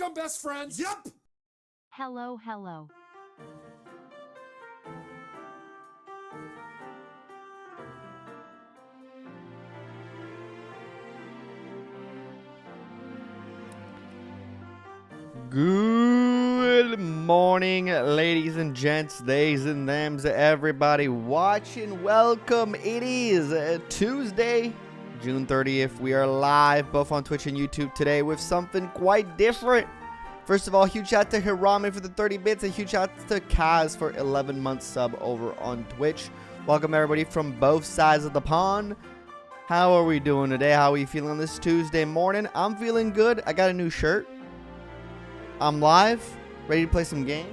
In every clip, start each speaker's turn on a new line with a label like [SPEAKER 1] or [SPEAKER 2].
[SPEAKER 1] become best friends?
[SPEAKER 2] Yep.
[SPEAKER 3] Hello, hello.
[SPEAKER 4] Good morning, ladies and gents, theys and thems, everybody watching. Welcome. It is Tuesday, June 30th. We are live both on Twitch and YouTube today with something quite different. First of all, huge shout out to Hirame for the 30 bits. A huge shout out to Kaz for 11 months sub over on Twitch. Welcome everybody from both sides of the pond. How are we doing today? How are we feeling this Tuesday morning? I'm feeling good. I got a new shirt. I'm live, ready to play some games.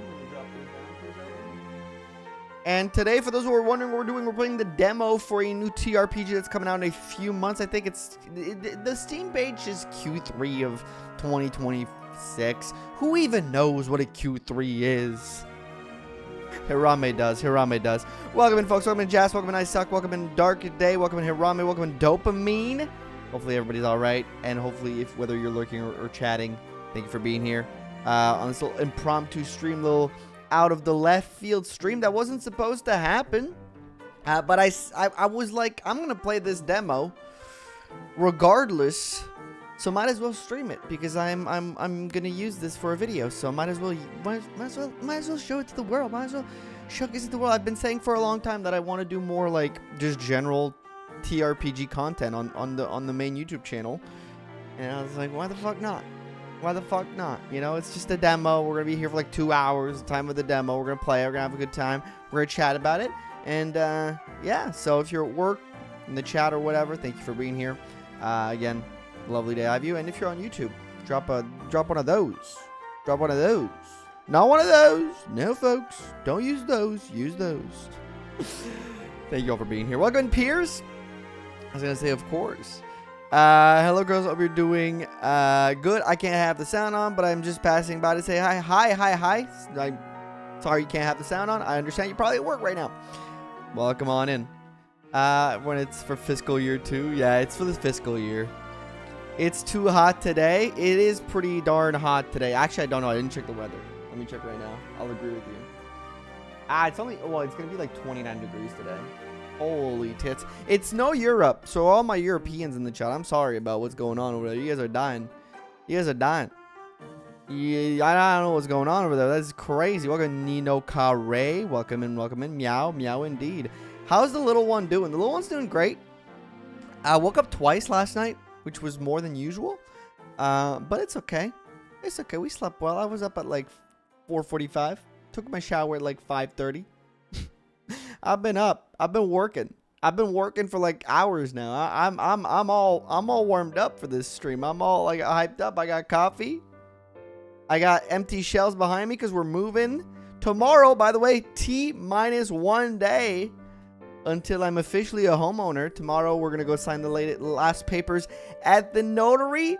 [SPEAKER 4] And today, for those who are wondering what we're doing, we're playing the demo for a new TRPG that's coming out in a few months. I think the Steam page is Q3 of 2026. Who even knows what a Q3 is? Hirame does. Hirame does. Welcome in, folks. Welcome in, Jazz. Welcome in, I Suck. Welcome in, Dark Day. Welcome in, Hirame. Welcome in, Dopamine. Hopefully everybody's all right. And hopefully, if whether you're lurking or chatting, thank you for being here. On this little impromptu stream, little out of the left field stream that wasn't supposed to happen, but I was like, I'm gonna play this demo regardless, so might as well stream it because I'm gonna use this for a video, so might as well show it to the world. Might as well showcase it to the world. I've been saying for a long time that I want to do more like just general TRPG content on the main YouTube channel, and I was like, why the fuck not? Why the fuck not? You know, it's just a demo. We're going to be here for like 2 hours, the time of the demo. We're going to play. We're going to have a good time. We're going to chat about it. And, yeah, so if you're at work, in the chat or whatever, thank you for being here. Again, lovely to have you. And if you're on YouTube, drop one of those. Drop one of those. Not one of those. No, folks. Don't use those. Use those. Thank you all for being here. Welcome, Piers. I was going to say, of course. Hello girls, hope you're doing good. I can't have the sound on, but I'm just passing by to say hi. I'm sorry you can't have the sound on. I understand you're probably at work right now. Welcome on in. When it's for fiscal year 2, yeah, it's for the fiscal year. It's too hot today. It is pretty darn hot today. Actually, I don't know. I didn't check the weather. Let me check right now. I'll agree with you. It's only, well, it's gonna be like 29 degrees today. Holy tits. It's no Europe, so all my Europeans in the chat, I'm sorry about what's going on over there. You guys are dying. You guys are dying. Yeah, I don't know what's going on over there. That's crazy. Welcome, Nino Kare. Welcome in, welcome in. Meow, meow indeed. How's the little one doing? The little one's doing great. I woke up twice last night, which was more than usual. But it's okay. It's okay. We slept well. I was up at like 4:45. Took my shower at like 5:30. I've been up. I've been working. I've been working for like hours now. I'm all warmed up for this stream. I'm all like hyped up. I got coffee. I got empty shelves behind me because we're moving tomorrow. By the way, T-1 day until I'm officially a homeowner. Tomorrow we're gonna go sign the last papers at the notary,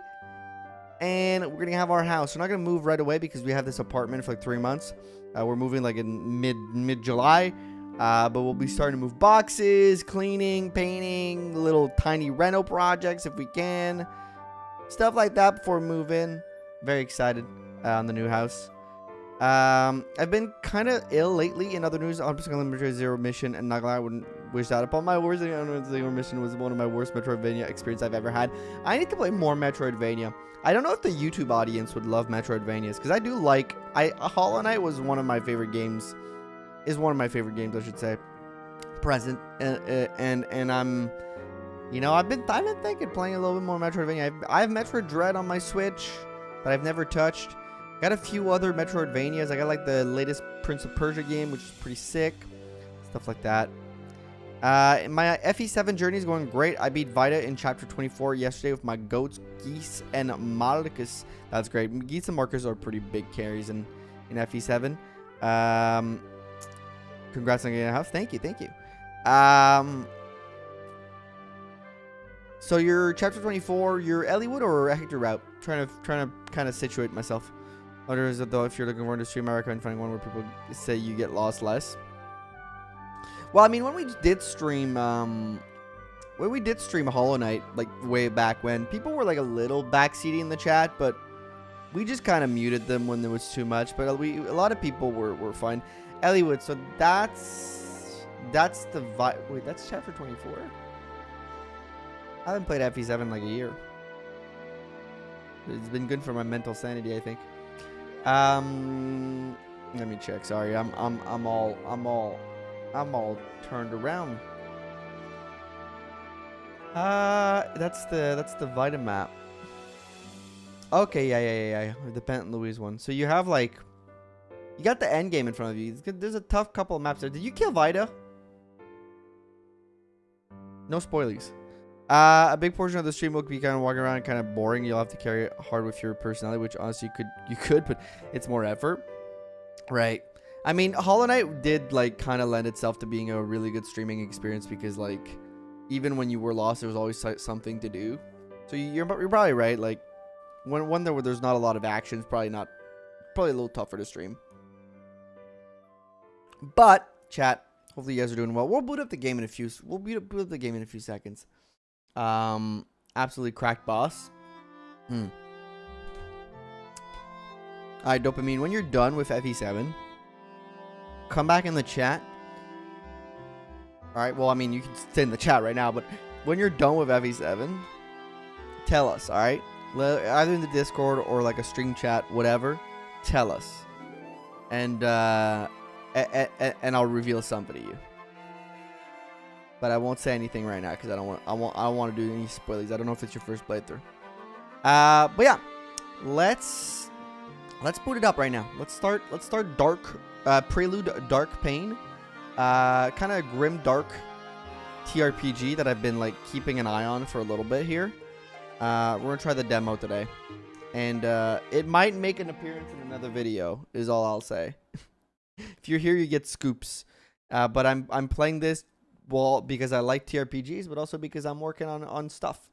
[SPEAKER 4] and we're gonna have our house. We're not gonna move right away because we have this apartment for like 3 months. We're moving like in mid July. But we'll be starting to move boxes, cleaning, painting, little tiny reno projects if we can. Stuff like that before we move in. Very excited on the new house. I've been kind of ill lately. In other news, I'm just going to Metroid Zero mission, and not gonna lie, I wouldn't wish that upon my worst. Zero mission was one of my worst Metroidvania experience I've ever had. I need to play more Metroidvania. I don't know if the YouTube audience would love Metroidvanias, because I do like... Hollow Knight was one of my favorite games. Is one of my favorite games, I should say. Present, and I'm, you know, I've been thinking playing a little bit more Metroidvania. I have Metroid Dread on my Switch that I've never touched. Got a few other Metroidvanias. I got like the latest Prince of Persia game, which is pretty sick. Stuff like that. My FE7 journey is going great. I beat Vita in chapter 24 yesterday with my goats, Geese, and Marcus. That's great. Geese and Marcus are pretty big carries in FE7. Congrats on getting a house. Thank you. So you're chapter 24, you're Elliewood or Hector route? Trying to kind of situate myself. Others, though, if you're looking forward to stream, I recommend finding one where people say you get lost less. Well, I mean, when we did stream Hollow Knight, like way back when, people were like a little backseaty in the chat, but We just kind of muted them when there was too much, but a lot of people were fine. Elliewood, so that's the wait, that's chapter 24. I haven't played FE7 in like a year. It's been good for my mental sanity, I think. Let me check. Sorry, I'm all turned around. That's the Vita map. Okay, yeah. The Penton Louise one. So you have like, you got the end game in front of you. There's a tough couple of maps there. Did you kill Vita? No spoilies. A big portion of the stream will be kind of walking around kind of boring. You'll have to carry it hard with your personality, which honestly you could, but it's more effort. Right. I mean, Hollow Knight did like kind of lend itself to being a really good streaming experience because like even when you were lost, there was always something to do. So you're probably right. Like when there's not a lot of action, it's probably a little tougher to stream. But chat, hopefully you guys are doing well. We'll boot up the game in a few. We'll boot up the game in a few seconds. Absolutely cracked boss. Alright, Dopamine, when you're done with FE7, come back in the chat. Alright, well, I mean, you can stay in the chat right now, but when you're done with FE7, tell us, alright? Either in the Discord or like a stream chat, whatever, tell us. And I'll reveal something to you. But I won't say anything right now because I don't want to do any spoilers. I don't know if it's your first playthrough. But yeah, let's boot it up right now. Let's start Prelude Dark Pain. Kind of grim dark TRPG that I've been like keeping an eye on for a little bit here. We're gonna try the demo today, and it might make an appearance in another video. Is all I'll say. If you're here, you get scoops. But I'm playing this. Well, because I like TRPGs, but also because I'm working on stuff.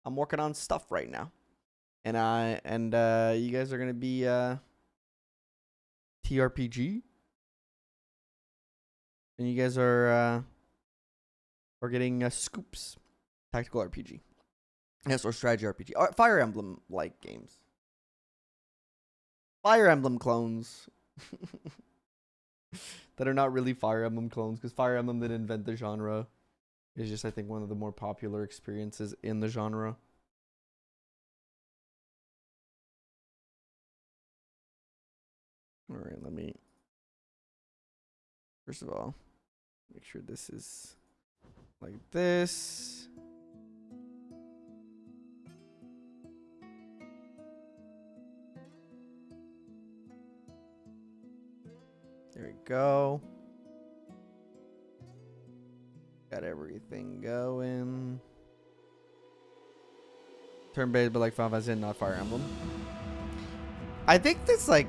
[SPEAKER 4] I'm working on stuff right now, and you guys are gonna be TRPG, and you guys are getting scoops, tactical RPG, yes, or strategy RPG, or Fire Emblem like games, Fire Emblem clones. That are not really Fire Emblem clones, because Fire Emblem didn't invent the genre. It's just, I think, one of the more popular experiences in the genre. Alright, let me... First of all, make sure this is like this. There we go. Got everything going. Turn-based, but like Final Fantasy, not Fire Emblem. I think that's like...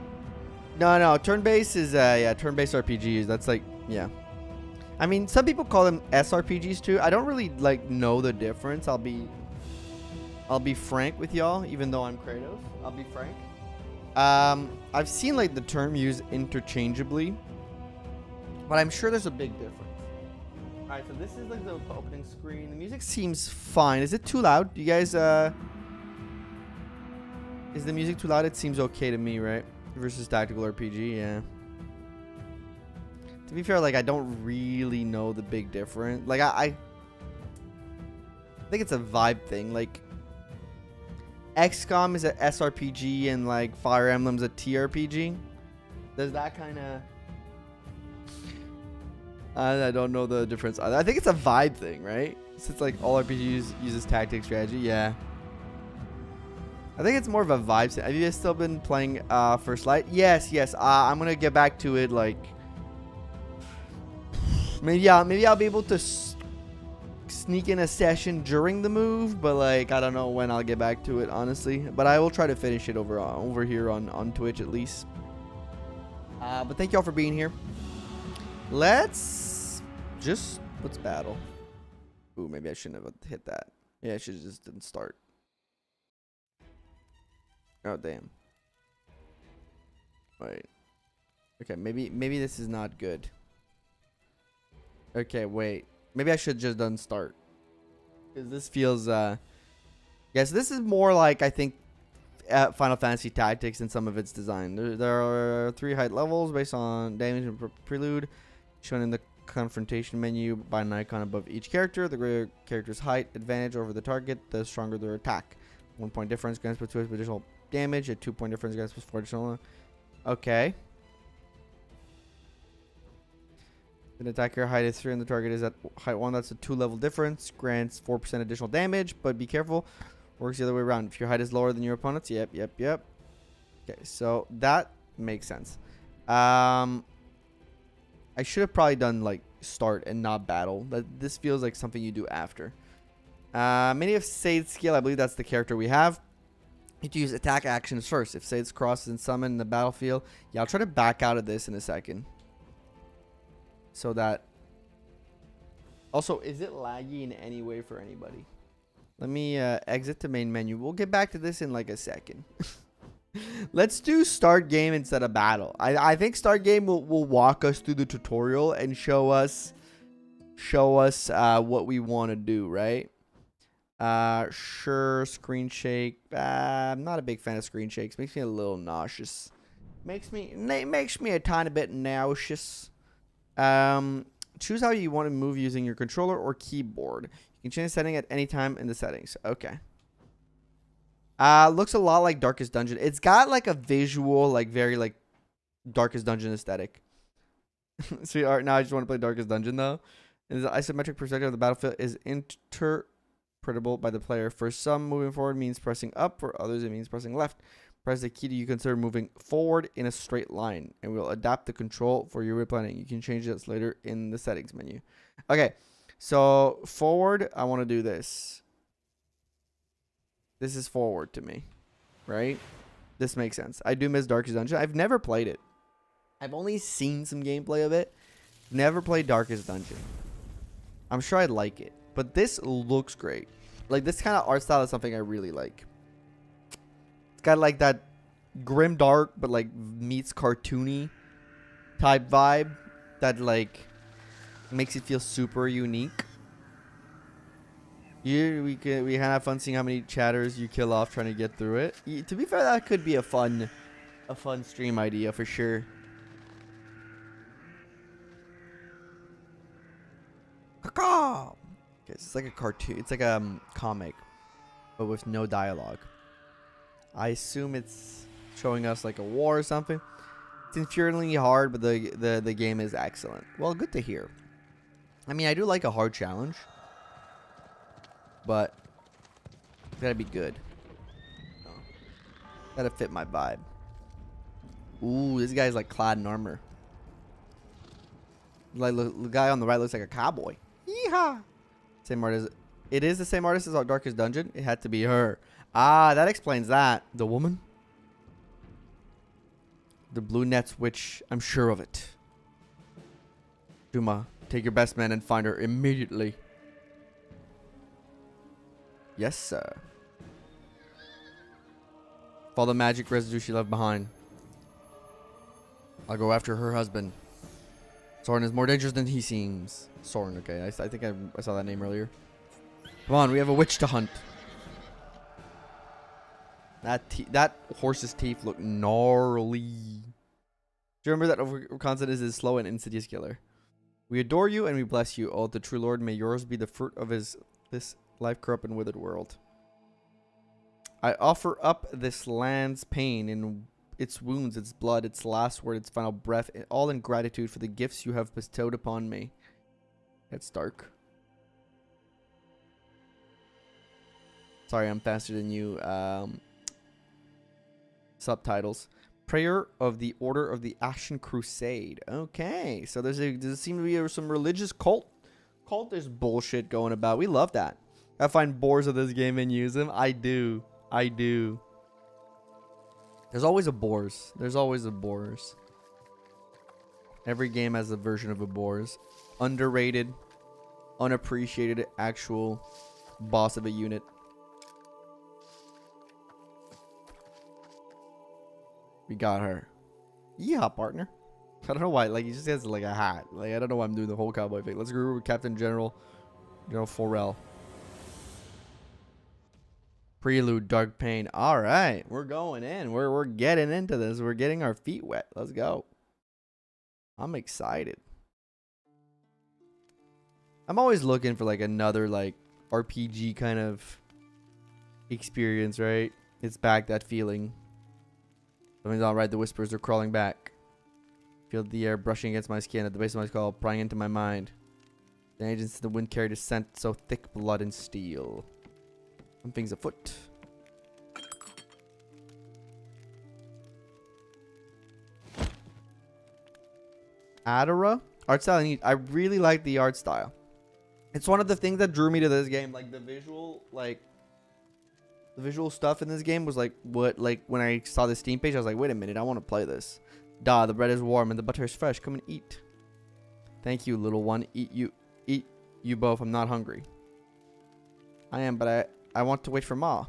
[SPEAKER 4] No. Turn-based is, yeah, turn-based RPGs. That's like, yeah. I mean, some people call them SRPGs too. I don't really, like, know the difference. I'll be frank with y'all, even though I'm Kratos. I'll be frank. I've seen like the term used interchangeably, but I'm sure there's a big difference. Alright, so this is like the opening screen. The music seems fine. Is it too loud? Do you guys, is the music too loud? It seems okay to me, right? Versus tactical RPG, yeah. To be fair, like, I don't really know the big difference. Like, I think it's a vibe thing. Like, XCOM is a SRPG and like Fire Emblem's a TRPG. Does that kind of... I don't know the difference. I think it's a vibe thing, right? Since like all RPGs uses tactic strategy, yeah. I think it's more of a vibe thing. Have you guys still been playing First Light? Yes. I'm gonna get back to it. Like maybe I'll be able to sneak in a session during the move, but like I don't know when I'll get back to it, honestly. But I will try to finish it over here on Twitch at least. But thank y'all for being here. Let's battle. Ooh, maybe I shouldn't have hit that. Yeah, I should have just didn't start. Oh damn. Wait. Okay, maybe this is not good. Okay, wait. Maybe I should just done start. Because this feels, yes, this is more like, I think, Final Fantasy Tactics in some of its design. There are 3 height levels based on damage and prelude, shown in the confrontation menu by an icon above each character. The greater character's height advantage over the target, the stronger their attack. 1 point difference grants plus 2 additional damage. A 2 point difference grants plus 4 additional. Okay. An attacker height is 3 and the target is at height 1. That's a 2 level difference. Grants 4% additional damage, but be careful. Works the other way around. If your height is lower than your opponent's. Yep. Okay, so that makes sense. I should have probably done like start and not battle. This feels like something you do after. Many of Sade's skill, I believe that's the character we have. You need to use attack actions first. If Sade's crosses and summon in the battlefield. Yeah, I'll try to back out of this in a second. So that... Also, is it laggy in any way for anybody? Let me exit the main menu. We'll get back to this in like a second. Let's do start game instead of battle. I think start game will walk us through the tutorial and show us what we want to do, right? Sure, screen shake. I'm not a big fan of screen shakes. Makes me a little nauseous. Makes me a tiny bit nauseous. Choose how you want to move using your controller or keyboard. You can change the setting at any time in the settings. Okay. Looks a lot like Darkest Dungeon. It's got like a visual, like very like Darkest Dungeon aesthetic. Sweetheart, now I just want to play Darkest Dungeon though. And the isometric perspective of the battlefield is interpretable by the player. For some, moving forward means pressing up. For others, it means pressing left. Press the key to you consider moving forward in a straight line, and we'll adapt the control for your replanning. You can change this later in the settings menu. Okay, so forward, I want to do this. This is forward to me, right? This makes sense. I do miss Darkest Dungeon. I've never played it. I've only seen some gameplay of it. Never played Darkest Dungeon. I'm sure I'd like it, but this looks great. Like, this kind of art style is something I really like. It's got like that grim dark, but like meets cartoony type vibe that like makes it feel super unique. We can have fun seeing how many chatters you kill off trying to get through it. To be fair, that could be a fun stream idea for sure. Okay, it's like a cartoon. It's like a comic, but with no dialogue. I assume it's showing us like a war or something. It's infuriatingly hard, but the game is excellent. Well, good to hear. I mean, I do like a hard challenge, but it's gotta be good. Gotta fit my vibe. Ooh, this guy's like clad in armor. Like the guy on the right looks like a cowboy. Yeehaw! Same artist. It is the same artist as our Darkest Dungeon. It had to be her. Ah, that explains that. The woman? The blue nets witch. I'm sure of it. Duma, take your best men and find her immediately. Yes, sir. Follow the magic residue she left behind. I'll go after her husband. Soren is more dangerous than he seems. Soren, okay. I think I saw that name earlier. Come on, we have a witch to hunt. That horse's teeth look gnarly. Do you remember that concept is his slow and insidious killer? We adore you and we bless you. Oh, the true Lord, may yours be the fruit of this life corrupt and withered world. I offer up this land's pain in its wounds, its blood, its last word, its final breath, all in gratitude for the gifts you have bestowed upon me. That's dark. Sorry, I'm faster than you. Subtitles. Prayer of the Order of the Ashen Crusade. Okay, so does it seem to be some religious cultist bullshit going about. We love that. I find bores of this game and use them. I do. There's always a bores. There's always a bores. Every game has a version of a bores. Underrated, unappreciated, actual boss of a unit. We got her. Yeah, partner. I don't know why. Like, he just has like a hat. Like, I don't know why I'm doing the whole cowboy thing. Let's go with Captain General Forel. Prelude Dark Pain. All right, we're going in. We're getting into this. We're getting our feet wet. Let's go. I'm excited. I'm always looking for like another like RPG kind of experience, right? It's back, that feeling. Something's all right. The whispers are crawling back. Feel the air brushing against my skin at the base of my skull, prying into my mind. The agents in the wind carried a scent so thick, blood and steel. Something's afoot. Adara? Art style. I really like the art style. It's one of the things that drew me to this game. Like the visual stuff in this game was like what, like when I saw the Steam page, I was like, wait a minute, I want to play this. Da, the bread is warm and the butter is fresh. Come and eat. Thank you, little one. Eat you both. I'm not hungry. I am, but I want to wait for Ma.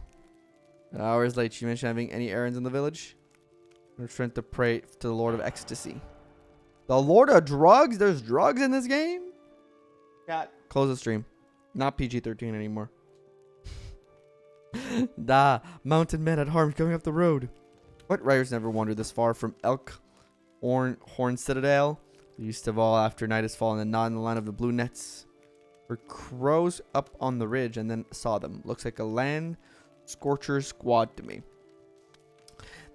[SPEAKER 4] Hours late, she mentioned having any errands in the village. I'm trying to pray to the Lord of Ecstasy. The Lord of Drugs? There's drugs in this game? Cat, close the stream. Not PG-13 anymore. Da, mountain men at arms coming up the road. What riders never wandered this far from Horn Citadel? Least of all, after night has fallen and not in the line of the blue nets. Were crows up on the ridge and then saw them. Looks like a land scorcher squad to me.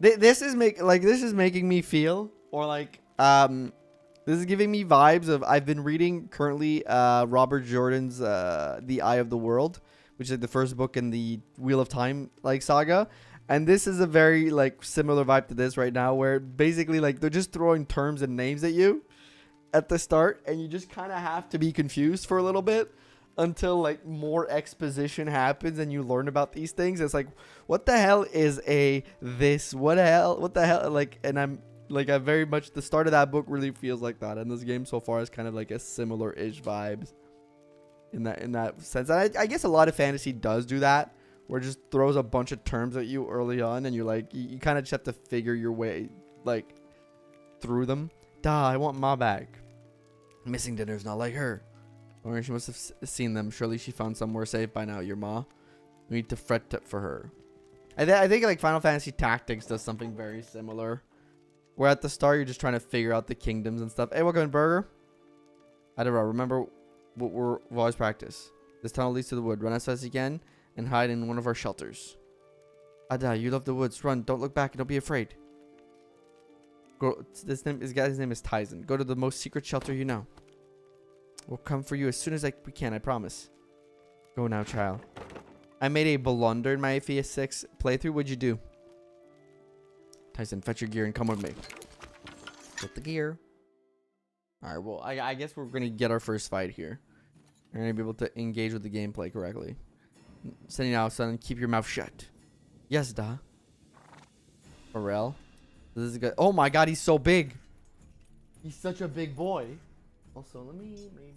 [SPEAKER 4] This is making me feel, or like this is giving me vibes of, I've been reading currently Robert Jordan's The Eye of the World, which is like the first book in the Wheel of Time like saga. And this is a very like similar vibe to this right now, where basically like they're just throwing terms and names at you at the start, and you just kind of have to be confused for a little bit until like more exposition happens and you learn about these things. It's like, what the hell is a this? What the hell? Like, and I very much, the start of that book really feels like that. And this game so far is kind of like a similar-ish vibes in that sense. And I guess a lot of fantasy does do that, where it just throws a bunch of terms at you early on, and you're like, you kind of just have to figure your way like through them. Duh, I want Ma back. Missing dinner's not like her. Or she must have seen them. Surely she found somewhere safe by now. Your Ma. We need to fret for her. I think like Final Fantasy Tactics does something very similar, where at the start you're just trying to figure out the kingdoms and stuff. Hey, welcome in, Burger. I don't know. Remember what we've always practiced. This tunnel leads to the wood. Run as fast as you can and hide in one of our shelters. Ada, you love the woods. Run. Don't look back and don't be afraid. Go. This guy's name is Tyson. Go to the most secret shelter you know. We'll come for you as soon as we can. I promise. Go now, child. I made a blunder in my FES6 playthrough. What'd you do? Tyson, fetch your gear and come with me. Get the gear. All right. Well, I guess we're gonna get our first fight here. We're gonna be able to engage with the gameplay correctly. Sending out, son. Keep your mouth shut. Yes, da. Pharrell. This is good. Oh my God, he's so big. He's such a big boy. Also, let me maybe.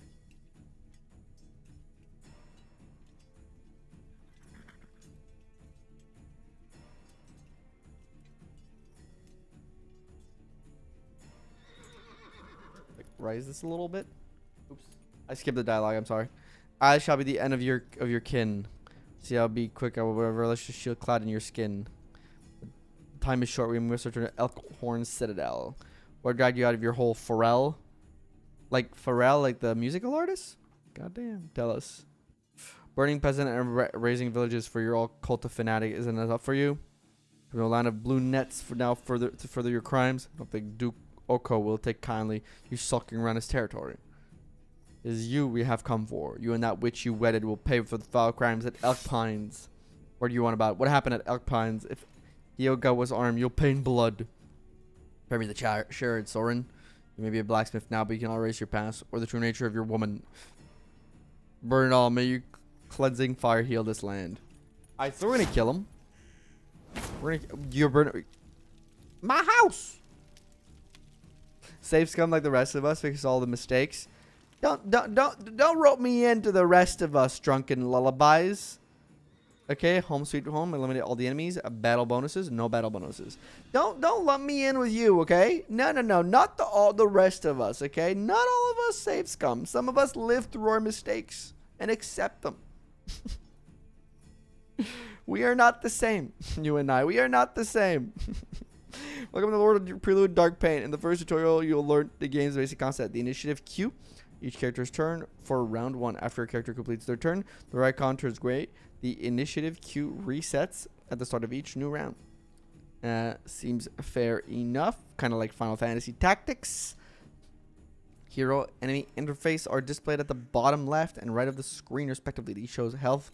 [SPEAKER 4] Like, raise this a little bit. Oops. I skipped the dialogue. I'm sorry. I shall be the end of your kin. See, I'll be quick. I will relish the shield clad in your skin. Time is short. We must return to Elkhorn Citadel. What dragged you out of your hole, Pharrell? Like Pharrell, like the musical artist? Goddamn. Tell us. Burning peasant and raising villages for your all cult of fanatic isn't enough for you? From a line of blue nets for now to further your crimes? I don't think Duke Oko will take kindly you sulking around his territory. It is you we have come for. You and that witch you wedded will pay for the foul crimes at Elk Pines. What do you want about? What happened at Elk Pines? If Yoga was armed, you'll pay in blood. Spare me the shard, Soren. You may be a blacksmith now, but you cannot erase your past or the true nature of your woman. Burn it all. May your cleansing fire heal this land. Alright, so we're gonna kill him. You're burning my house. Save scum like the rest of us, fix all the mistakes. Don't rope me into the rest of us drunken lullabies. Okay, home sweet home. Eliminate all the enemies. Battle bonuses. No battle bonuses. Don't lump me in with you. Okay. No. Not all the rest of us. Okay. Not all of us save scum. Some of us live through our mistakes and accept them. We are not the same. You and I, we are not the same. Welcome to the world of Prelude Dark Pain. In the first tutorial, you'll learn the game's basic concept. The initiative queue, each character's turn for round 1. After a character completes their turn, the icon turns gray. The initiative queue resets at the start of each new round. Seems fair enough. Kind of like Final Fantasy Tactics. Hero enemy interface are displayed at the bottom left and right of the screen respectively. These shows health,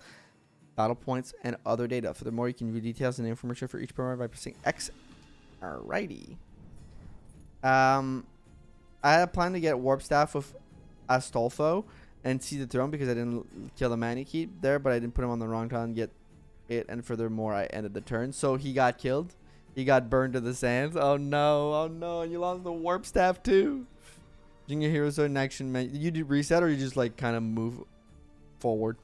[SPEAKER 4] battle points, and other data. Furthermore, you can view details and information for each program by pressing X. Alrighty. I had planned to get Warp Staff with Astolfo and see the throne because I didn't kill the Manakee there, but I didn't put him on the wrong tile and get it. And furthermore, I ended the turn. So he got killed. He got burned to the sands. Oh no, oh no. And you lost the Warp Staff too. Using your hero's in action menu. You do reset or you just like kind of move forward?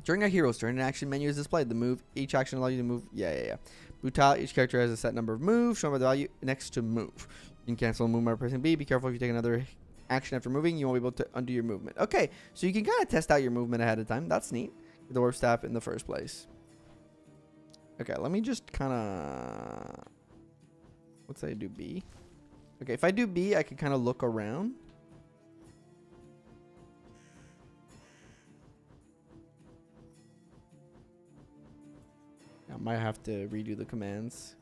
[SPEAKER 4] During a hero's turn, an action menu is displayed. The move, each action allows you to move. Yeah. Brutal, each character has a set number of moves shown by the value next to move. You can cancel a move by pressing B. Be careful if you take another action after moving. You won't be able to undo your movement. Okay, so you can kind of test out your movement ahead of time. That's neat. The Warp Staff in the first place. Okay, let me just kind of... Let's say I do B. Okay, if I do B, I can kind of look around. I might have to redo the commands.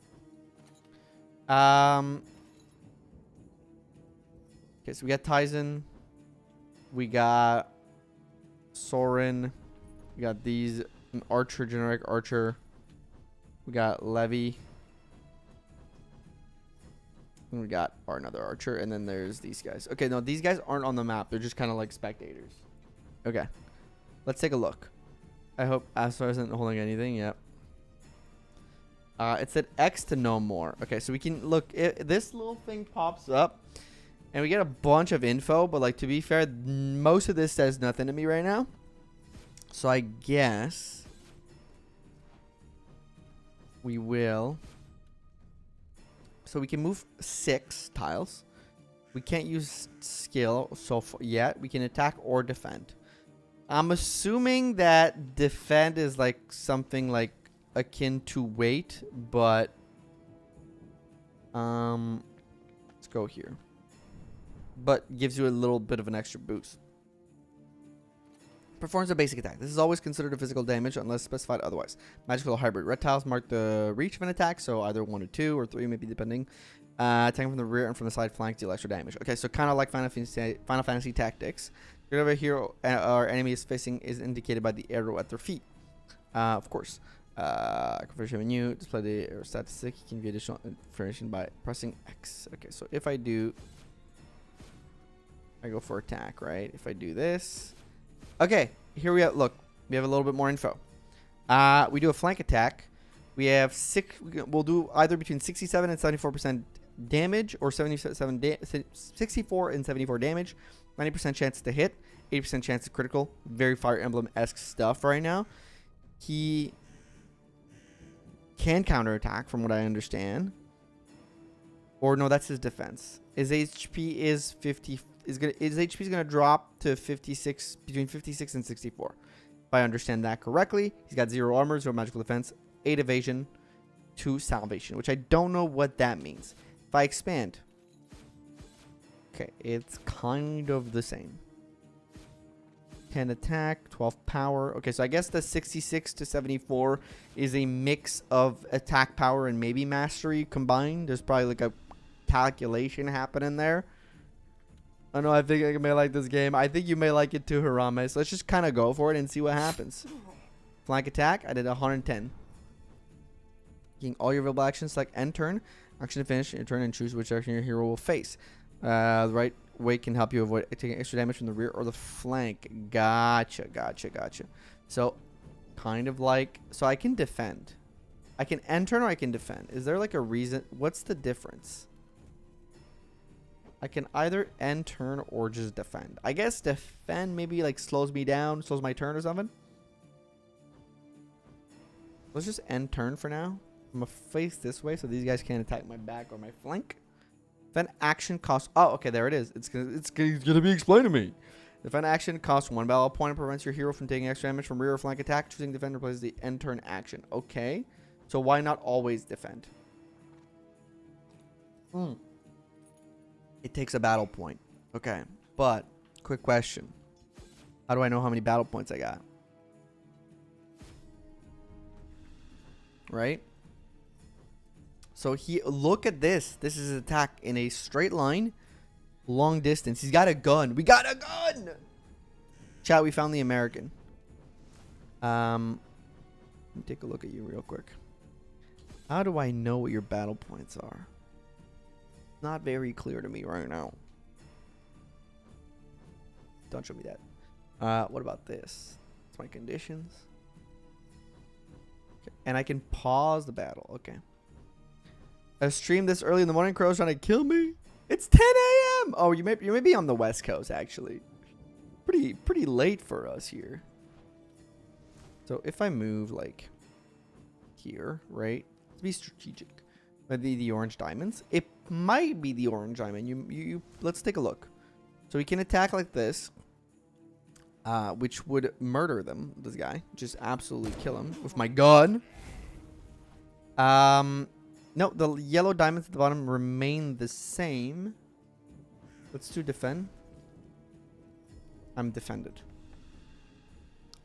[SPEAKER 4] Okay, so we got Tyson. We got Soren. We got these Archer, generic Archer. We got Levy. And we got another Archer. And then there's these guys. Okay, no, these guys aren't on the map. They're just kind of like spectators. Okay. Let's take a look. I hope Astor isn't holding anything. Yep. It said X to know more. Okay, so we can look. This little thing pops up. And we get a bunch of info. But like, to be fair, most of this says nothing to me right now. So I guess we will. So we can move 6 tiles. We can't use skill so far yet. We can attack or defend. I'm assuming that defend is like something like akin to weight, but let's go here. But gives you a little bit of an extra boost. Performs a basic attack. This is always considered a physical damage unless specified otherwise. Magical hybrid. Red tiles mark the reach of an attack, so either 1 or 2 or 3 maybe depending. Attacking from the rear and from the side flank deal extra damage. Okay, so kind of like Final Fantasy Tactics. Whatever hero or enemy is facing is indicated by the arrow at their feet. Of course. Conversion menu. Display the arrow statistic. You can view additional information by pressing X. Okay, so if I do... I go for attack, right? If I do this... Okay, here we have, look, we have a little bit more info. We do a flank attack. We have 6, we'll do either between 67 and 74% damage or 64 and 74 damage. 90% chance to hit, 80% chance to critical. Very Fire Emblem-esque stuff right now. He can counterattack from what I understand. Or no, that's his defense. His HP is 50. His HP is gonna drop to 56, between 56 and 64. If I understand that correctly, he's got 0 armor, 0 magical defense, 8 evasion, 2 salvation, which I don't know what that means. If I expand, okay, it's kind of the same. 10 attack, 12 power. Okay, so I guess the 66 to 74 is a mix of attack power and maybe mastery combined. There's probably like a calculation happening there. I know, I think I may like this game. I think you may like it too, Harame. So let's just kind of go for it and see what happens. Flank attack, I did 110. Taking all your available actions, select end turn. Action to finish your turn and choose which action your hero will face. The right way can help you avoid taking extra damage from the rear or the flank. Gotcha. So, kind of like... So I can defend. I can end turn or I can defend. Is there like a reason? What's the difference? I can either end turn or just defend. I guess defend maybe like slows me down, slows my turn or something. Let's just end turn for now. I'm gonna face this way so these guys can't attack my back or my flank. Then action cost. Oh, okay, there it is. It's gonna be explained to me. Defend action costs 1 battle point and prevents your hero from taking extra damage from rear or flank attack. Choosing defend replaces the end turn action. Okay. So why not always defend? It takes a battle point. Okay. But, quick question. How do I know how many battle points I got? Right? So look at this. This is an attack in a straight line. Long distance. He's got a gun. We got a gun! Chat, we found the American. Let me take a look at you real quick. How do I know what your battle points are? Not very clear to me right now. Don't show me that. What about this? That's my conditions. Okay. And I can pause the battle. Okay. I streamed this early in the morning. Crow's trying to kill me. It's 10 a.m. Oh, you may be on the West Coast, actually. Pretty late for us here. So if I move like here, right? Let's be strategic. Maybe the orange diamonds. It might be the orange diamond. You let's take a look. So we can attack like this, which would murder them. This guy, just absolutely kill him with my gun. No, the yellow diamonds at the bottom remain the same. Let's do defend. I'm defended.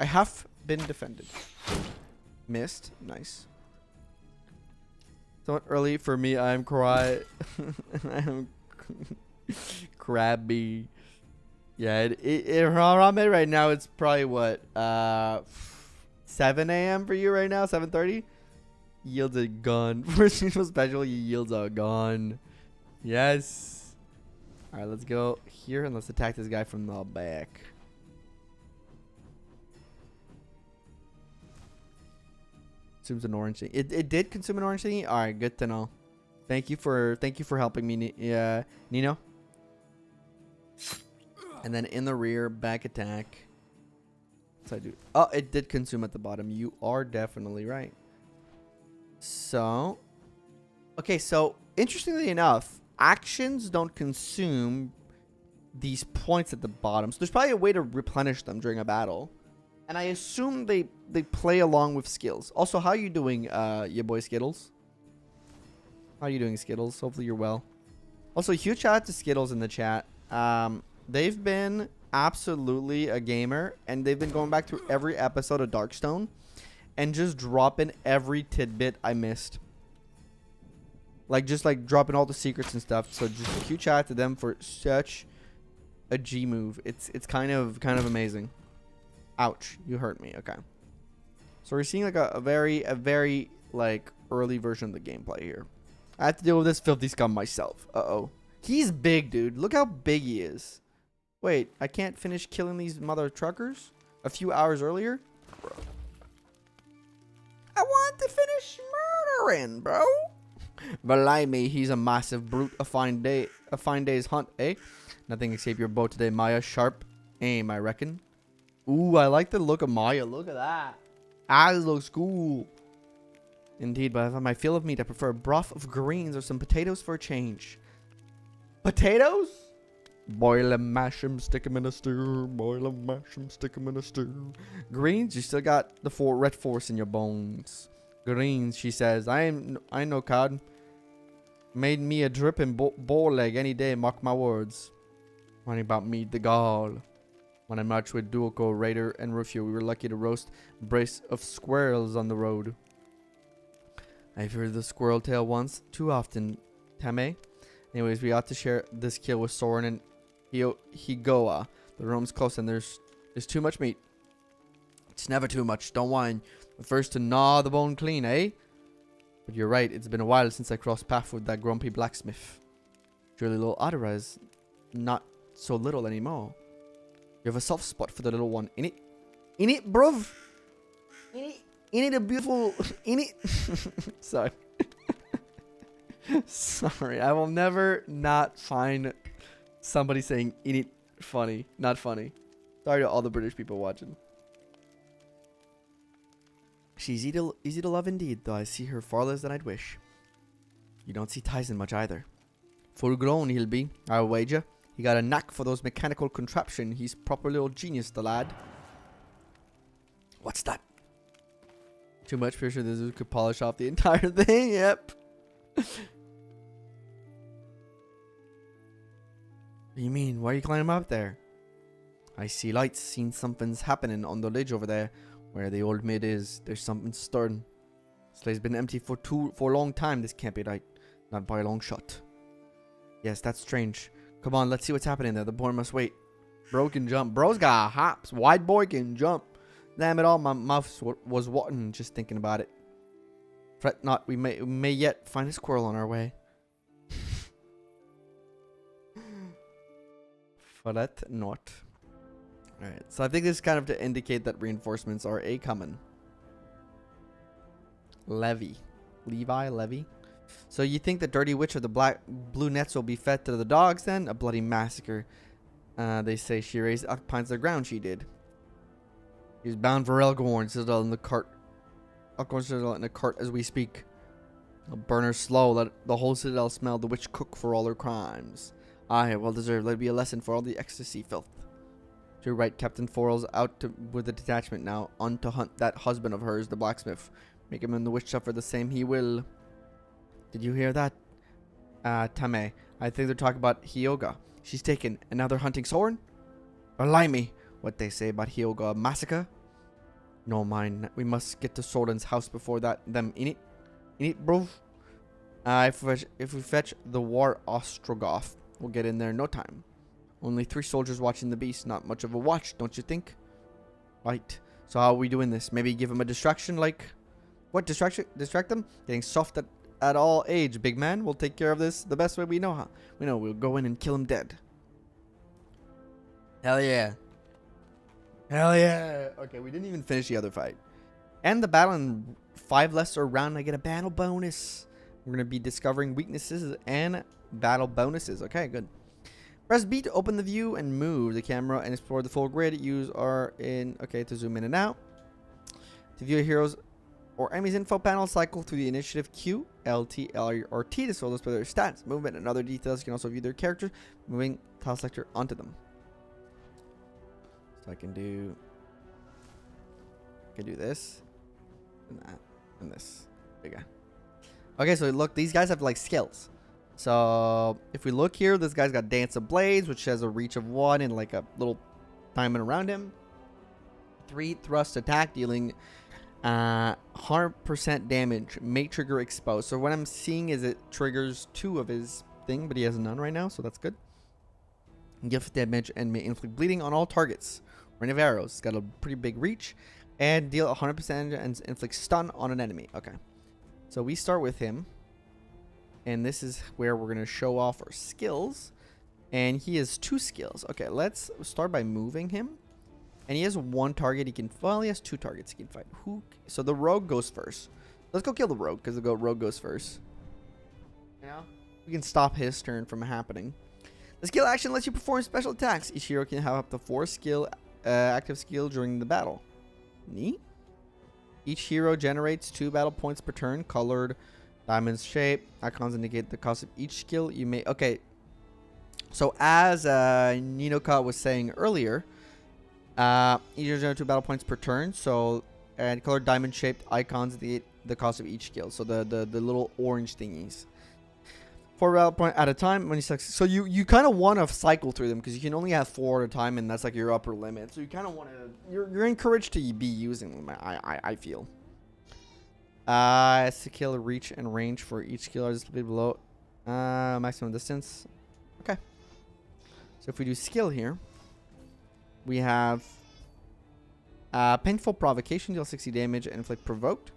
[SPEAKER 4] I have been defended. Missed. Nice. Somewhat early for me. I'm I'm crabby. Yeah, Rame right now it's probably what 7 a.m. for you right now. 7:30. Yields a gun. For seasonal special, he yields a gun. Yes. All right, let's go here and let's attack this guy from the back. Consumes an orange thing. It did consume an orange thingy. All right, good to know. Thank you for helping me, Nino. And then in the rear, back attack. So I do. Oh, it did consume at the bottom. You are definitely right. So, okay, so interestingly enough, actions don't consume these points at the bottom. So there's probably a way to replenish them during a battle. And I assume they play along with skills. Also, how are you doing, your boy Skittles? How are you doing, Skittles? Hopefully you're well. Also, huge shout out to Skittles in the chat. They've been absolutely a gamer, and they've been going back through every episode of Darkstone and just dropping every tidbit I missed. Just dropping all the secrets and stuff. So just a huge shout out to them for such a G move. It's kind of amazing. Ouch, you hurt me. Okay. So we're seeing like a very like early version of the gameplay here. I have to deal with this filthy scum myself. Uh-oh. He's big, dude. Look how big he is. Wait, I can't finish killing these mother truckers a few hours earlier? Bro. I want to finish murdering, bro. Believe me, he's a massive brute. A fine day's hunt, eh? Nothing escape your boat today, Maya. Sharp aim, I reckon. Ooh, I like the look of Maya. Look at that. Ah, this looks cool. Indeed, but if I might feel of meat, I prefer a broth of greens or some potatoes for a change. Potatoes? Boil 'em, mash 'em, stick 'em in a stew. Boil 'em, mash 'em, stick 'em in a stew. Greens, you still got the red force in your bones. Greens, she says. I know cod. Made me a dripping boar leg any day, mark my words. Wondering about me, the gall. When I marched with Duoco, Raider, and Rufio, we were lucky to roast a brace of squirrels on the road. I've heard the squirrel tale once, too often, Tame. Anyways, we ought to share this kill with Soren and Higoa. The room's close and there's too much meat. It's never too much, don't whine. But first to gnaw the bone clean, eh? But you're right, it's been a while since I crossed paths with that grumpy blacksmith. Surely little Adara is not so little anymore. You have a soft spot for the little one. In it, bruv. In it, a beautiful. In it. Sorry. Sorry. I will never not find somebody saying in it funny. Not funny. Sorry to all the British people watching. She's easy to love indeed, though I see her far less than I'd wish. You don't see Tyson much either. Full grown he'll be, I'll wager. He got a knack for those mechanical contraption. He's proper little genius, the lad. What's that? Too much pressure. This could polish off the entire thing. Yep. What do you mean? Why are you climbing up there? I see lights. Seen something's happening on the ledge over there, where the old maid is. There's something stirring. This place has been empty for a long time. This can't be right. Not by a long shot. Yes, that's strange. Come on, let's see what's happening there. The boy must wait. Bro can jump. Bro's got hops. White boy can jump. Damn it all, my mouth was watering just thinking about it. Fret not, we may yet find a squirrel on our way. Fret not. Alright, so I think this is kind of to indicate that reinforcements are a-coming. Levi. So you think the dirty witch of the blue nets will be fed to the dogs then? A bloody massacre. They say she raised occupies the ground, she did. He's bound for Elgorn Citadel in the cart. Elgorn Citadel in a cart as we speak. I'll burn her slow. Let the whole citadel smell the witch cook for all her crimes. Aye, well deserved. Let it be a lesson for all the ecstasy filth. You're right, Captain Forel's out with the detachment now. On to hunt that husband of hers, the blacksmith. Make him and the witch suffer the same he will. Did you hear that? Tame. I think they're talking about Hyoga. She's taken, and now they're hunting Soren? Blimey. What they say about Hyoga massacre? No mind. We must get to Soren's house before them in it, bro. If we fetch the war Ostrogoth, we'll get in there in no time. Only 3 soldiers watching the beast. Not much of a watch, don't you think? Right. So how are we doing this? Maybe give them a distraction, like... What? Distract them? Getting soft at all age, big man. We'll take care of this the best way we know how. We know we'll go in and kill him dead. Hell yeah. Hell yeah. Okay, we didn't even finish the other fight. And the battle in 5 lesser round, I get a battle bonus. We're going to be discovering weaknesses and battle bonuses. Okay, good. Press B to open the view and move the camera and explore the full grid. Use R in, okay, to zoom in and out. To view heroes or enemies info panel, cycle through the initiative Q, LT, L, or T to scroll display their stats, movement, and other details. You can also view their characters, moving tile selector onto them. So I can do this, and that, and this. There you go. Okay, so look, these guys have like skills. So if we look here, this guy's got Dance of Blades, which has a reach of 1 and like a little diamond around him. 3 thrust attack, dealing 100% damage. May trigger exposed. So what I'm seeing is it triggers 2 of his thing, but he has none right now, so that's good. Gift damage and may inflict bleeding on all targets. Rain of arrows. It's got a pretty big reach. And deal 100% and inflict stun on an enemy. Okay. So we start with him. And this is where we're going to show off our skills. And he has 2 skills. Okay, let's start by moving him. And he has 1 target he can... Well, he has 2 targets he can fight. So the rogue goes first. Let's go kill the rogue, because the rogue goes first. Now, we can stop his turn from happening. The skill action lets you perform special attacks. Each hero can have up to 4 active skill during the battle. Neat. Each hero generates 2 battle points per turn, colored diamond's shape. Icons indicate the cost of each skill you may... Okay. So as Ninoka was saying earlier, each hero generates 2 battle points per turn. So, and colored diamond shaped icons indicate the cost of each skill. So the little orange thingies. 4 battle point at a time when you select. So you kind of want to cycle through them because you can only have 4 at a time, and that's like your upper limit. So you kind of want to. You're encouraged to be using them. I feel. Skill reach and range for each skill are displayed below. Maximum distance. Okay. So if we do skill here, we have painful provocation, deal 60 damage and inflict provoked.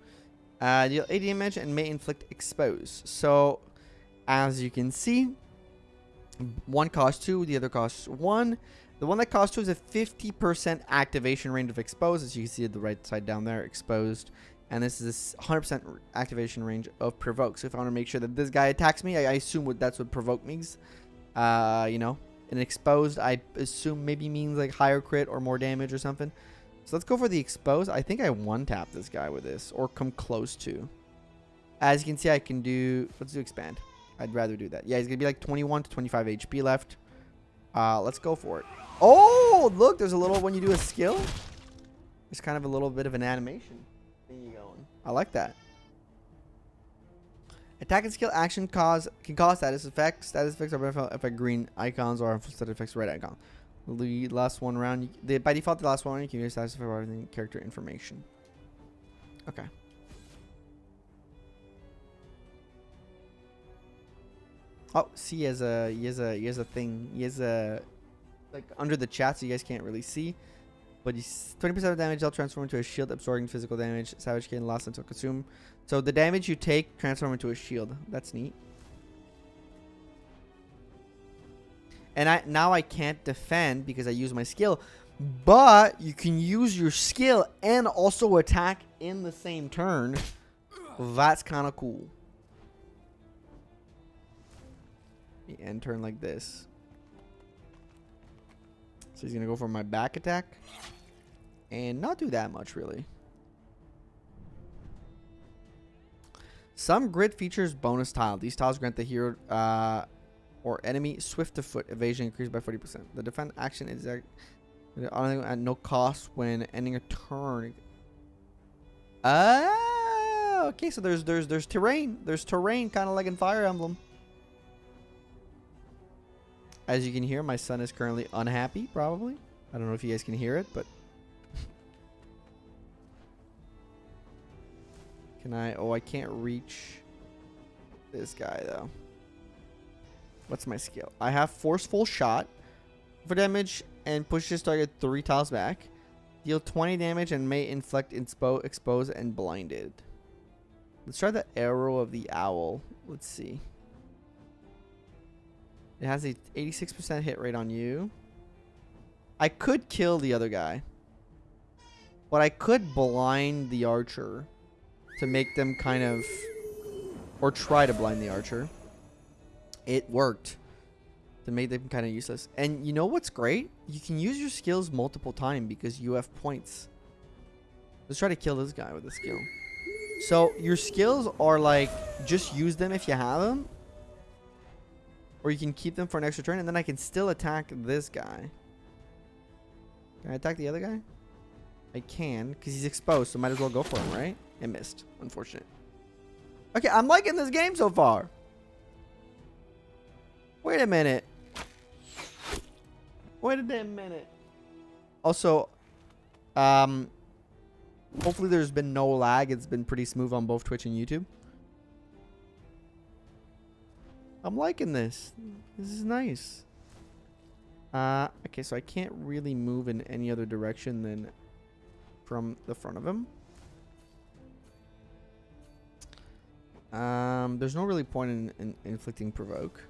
[SPEAKER 4] Deal 80 damage and may inflict expose. So as you can see, one costs 2, the other costs 1. The one that costs 2 is a 50% activation range of expose, as you can see at the right side down there, exposed. And this is a 100% activation range of provoke. So if I want to make sure that this guy attacks me, I assume that's what provoke means. You know, and exposed, I assume maybe means like higher crit or more damage or something. So let's go for the exposed. I think I one-tap this guy with this, or come close to. As you can see, I can do... Let's do expand. I'd rather do that. Yeah, he's going to be like 21 to 25 HP left. Let's go for it. Oh, look, there's a little, when you do a skill, there's kind of a little bit of an animation thingy going. I like that. Attack and skill action can cause status effects. Status effects are affect green icons or status effects red icon. The last one round, by default, the last one round, you can use status effect for everything character information. Okay. Oh, see, he has a thing. He has a, like, under the chat, so you guys can't really see. But he's 20% of damage. They'll transform into a shield, absorbing physical damage. Savage can last until consumed. So the damage you take transform into a shield. That's neat. And now I can't defend because I use my skill. But you can use your skill and also attack in the same turn. That's kind of cool. And turn like this. So he's going to go for my back attack. And not do that much, really. Some grid features bonus tile. These tiles grant the hero or enemy swift of foot evasion increased by 40%. The defend action is at no cost when ending a turn. Okay, so there's terrain. There's terrain, kind of like in Fire Emblem. As you can hear, my son is currently unhappy, probably. I don't know if you guys can hear it, but... Can I... Oh, I can't reach this guy, though. What's my skill? I have Forceful Shot for damage and pushes target 3 tiles back. Deal 20 damage and may inflict expose and blinded. Let's try the Arrow of the Owl. Let's see. It has a 86% hit rate on you. I could kill the other guy. But I could blind the archer to make them kind of... Or try to blind the archer. It worked. To make them kind of useless. And you know what's great? You can use your skills multiple times because you have points. Let's try to kill this guy with a skill. So your skills are like... Just use them if you have them. Or you can keep them for an extra turn, and then I can still attack this guy. Can I attack the other guy? I can, because he's exposed, so might as well go for him, right? I missed. Unfortunate. Okay, I'm liking this game so far. Wait a minute. Wait a damn minute. Also, hopefully there's been no lag. It's been pretty smooth on both Twitch and YouTube. I'm liking this. This is nice. Okay, so I can't really move in any other direction than from the front of him. There's no really point in inflicting provoke.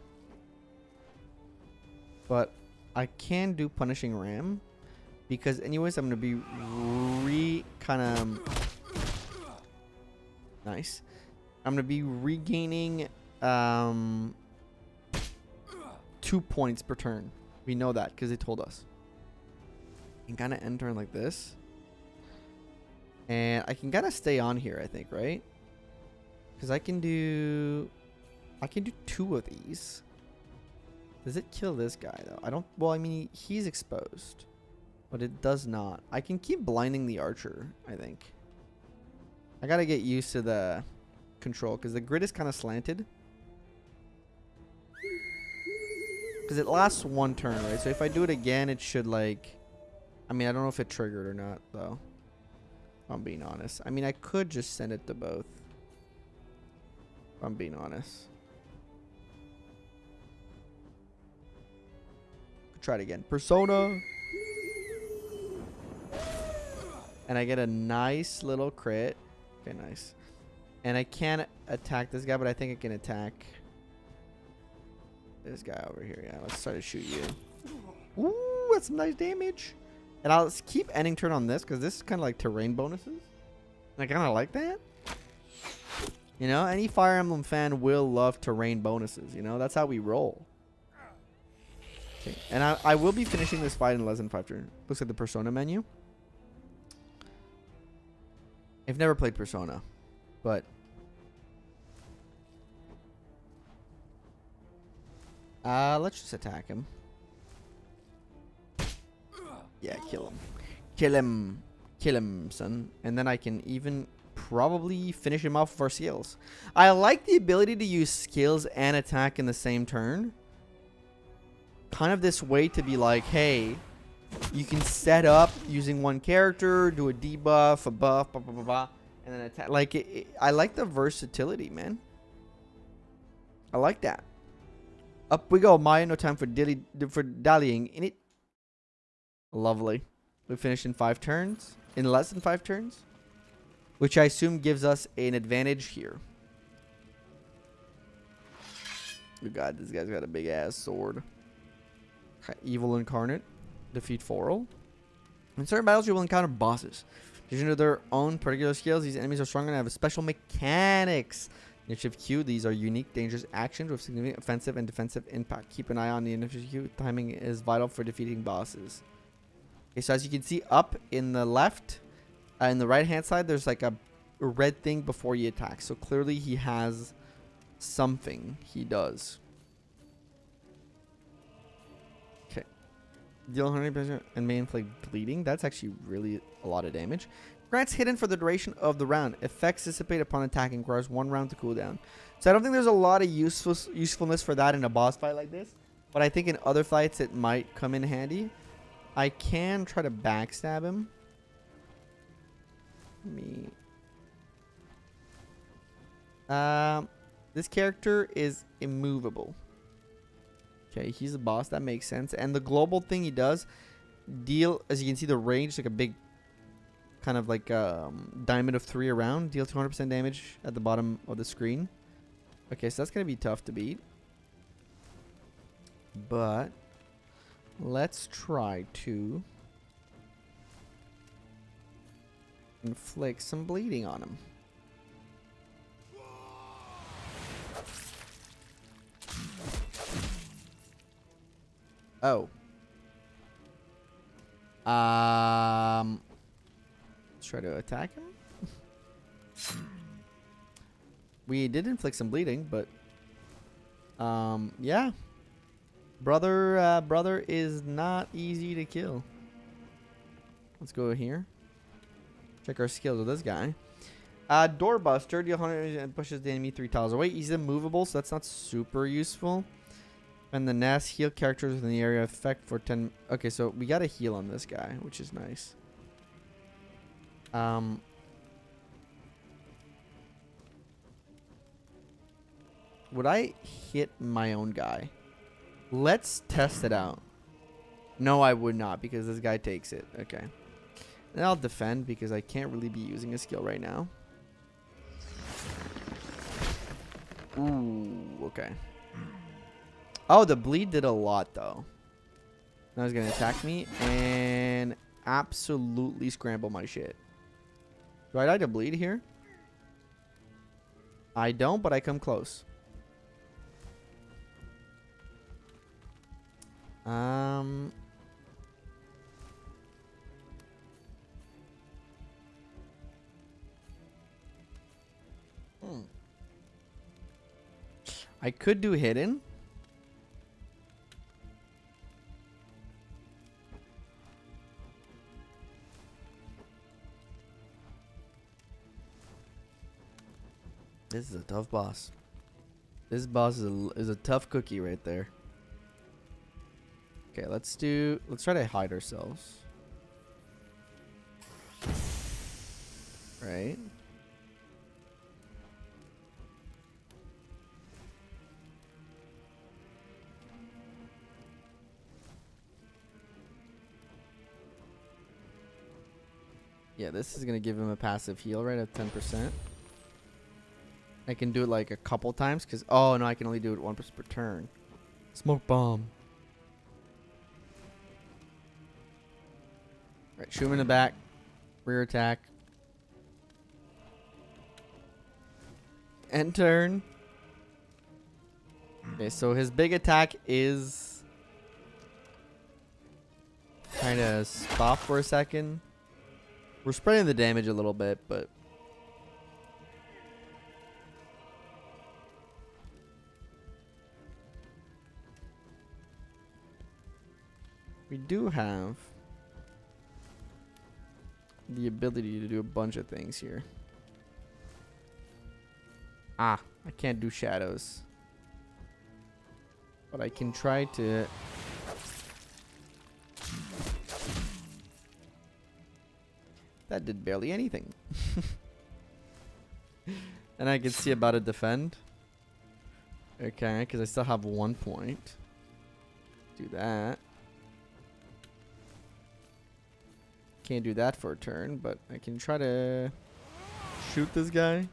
[SPEAKER 4] But I can do punishing ram. Because anyways, I'm going to be nice. I'm going to be regaining 2 points per turn. We know that because they told us. And kind of end turn like this. And I can kind of stay on here, I think, right? Because I can do 2 of these. Does it kill this guy though? I don't. Well, I mean, he's exposed, but it does not. I can keep blinding the archer, I think. I gotta get used to the control because the grid is kind of slanted. Because it lasts 1 turn, right? So if I do it again, it should like... I mean, I don't know if it triggered or not, though. If I'm being honest. I mean, I could just send it to both. If I'm being honest. Could try it again. Persona. And I get a nice little crit. Okay, nice. And I can't attack this guy, but I think I can attack... this guy over here. Yeah, let's try to shoot you. Ooh, that's some nice damage. And I'll keep ending turn on this because this is kind of like terrain bonuses. And I kind of like that. You know, any Fire Emblem fan will love terrain bonuses. You know, that's how we roll. Okay. And I will be finishing this fight in less than 5 turns. Looks like the Persona menu. I've never played Persona, but... let's just attack him. Yeah, kill him. Kill him. Kill him, son. And then I can even probably finish him off with our skills. I like the ability to use skills and attack in the same turn. Kind of this way to be like, hey, you can set up using one character, do a debuff, a buff, blah, blah, blah, blah, and then attack. Like, I like the versatility, man. I like that. Up we go, Maya. No time for dallying in it. Lovely. We finished in 5 turns. In less than 5 turns. Which I assume gives us an advantage here. Oh god, this guy's got a big ass sword. Evil incarnate. Defeat Foral. In certain battles, you will encounter bosses. Due to their own particular skills, these enemies are stronger and have special mechanics. Initiative Q, these are unique, dangerous actions with significant offensive and defensive impact. Keep an eye on the initiative Q. Timing is vital for defeating bosses. Okay, so as you can see up in the left, in the right hand side, there's like a red thing before you attack. So clearly he has something he does. Okay. Deal 100% and may inflict bleeding. That's actually really a lot of damage. Grants hidden for the duration of the round. Effects dissipate upon attacking. Requires 1 round to cool down. So I don't think there's a lot of usefulness for that in a boss fight like this. But I think in other fights it might come in handy. I can try to backstab him. This character is immovable. Okay, he's a boss. That makes sense. And the global thing he does, deal, as you can see, the range, like a big kind of like diamond of 3 around. Deal 200% damage at the bottom of the screen. Okay, so that's going to be tough to beat. But let's try to inflict some bleeding on him. Oh. Let's try to attack him. We did inflict some bleeding, but yeah. Brother is not easy to kill. Let's go here. Check our skills with this guy. Doorbuster, deal 100 and pushes the enemy 3 tiles away. He's immovable, so that's not super useful. And the nest, heal characters within the area effect for 10. Okay, so we got a heal on this guy, which is nice. Would I hit my own guy? Let's test it out. No, I would not, because this guy takes it. Okay. And I'll defend because I can't really be using a skill right now. Ooh, okay. Oh, the bleed did a lot, though. Now he's going to attack me and absolutely scramble my shit. Do I die to bleed here? I don't, but I come close. I could do hidden. This is a tough boss. This boss is a tough cookie right there. Okay, let's try to hide ourselves. Right. Yeah, this is gonna give him a passive heal right at 10%. I can do it like a couple times because oh no, I can only do it 1% per turn. Smoke bomb. Right, shoot him in the back. Rear attack. End turn. Okay, so his big attack is kind of stop for a second. We're spreading the damage a little bit, but we do have the ability to do a bunch of things here. Ah, I can't do shadows. But I can try to... That did barely anything. And I can see about to defend. Okay, because I still have 1 point. Do that. Can't do that for a turn, but I can try to shoot this guy.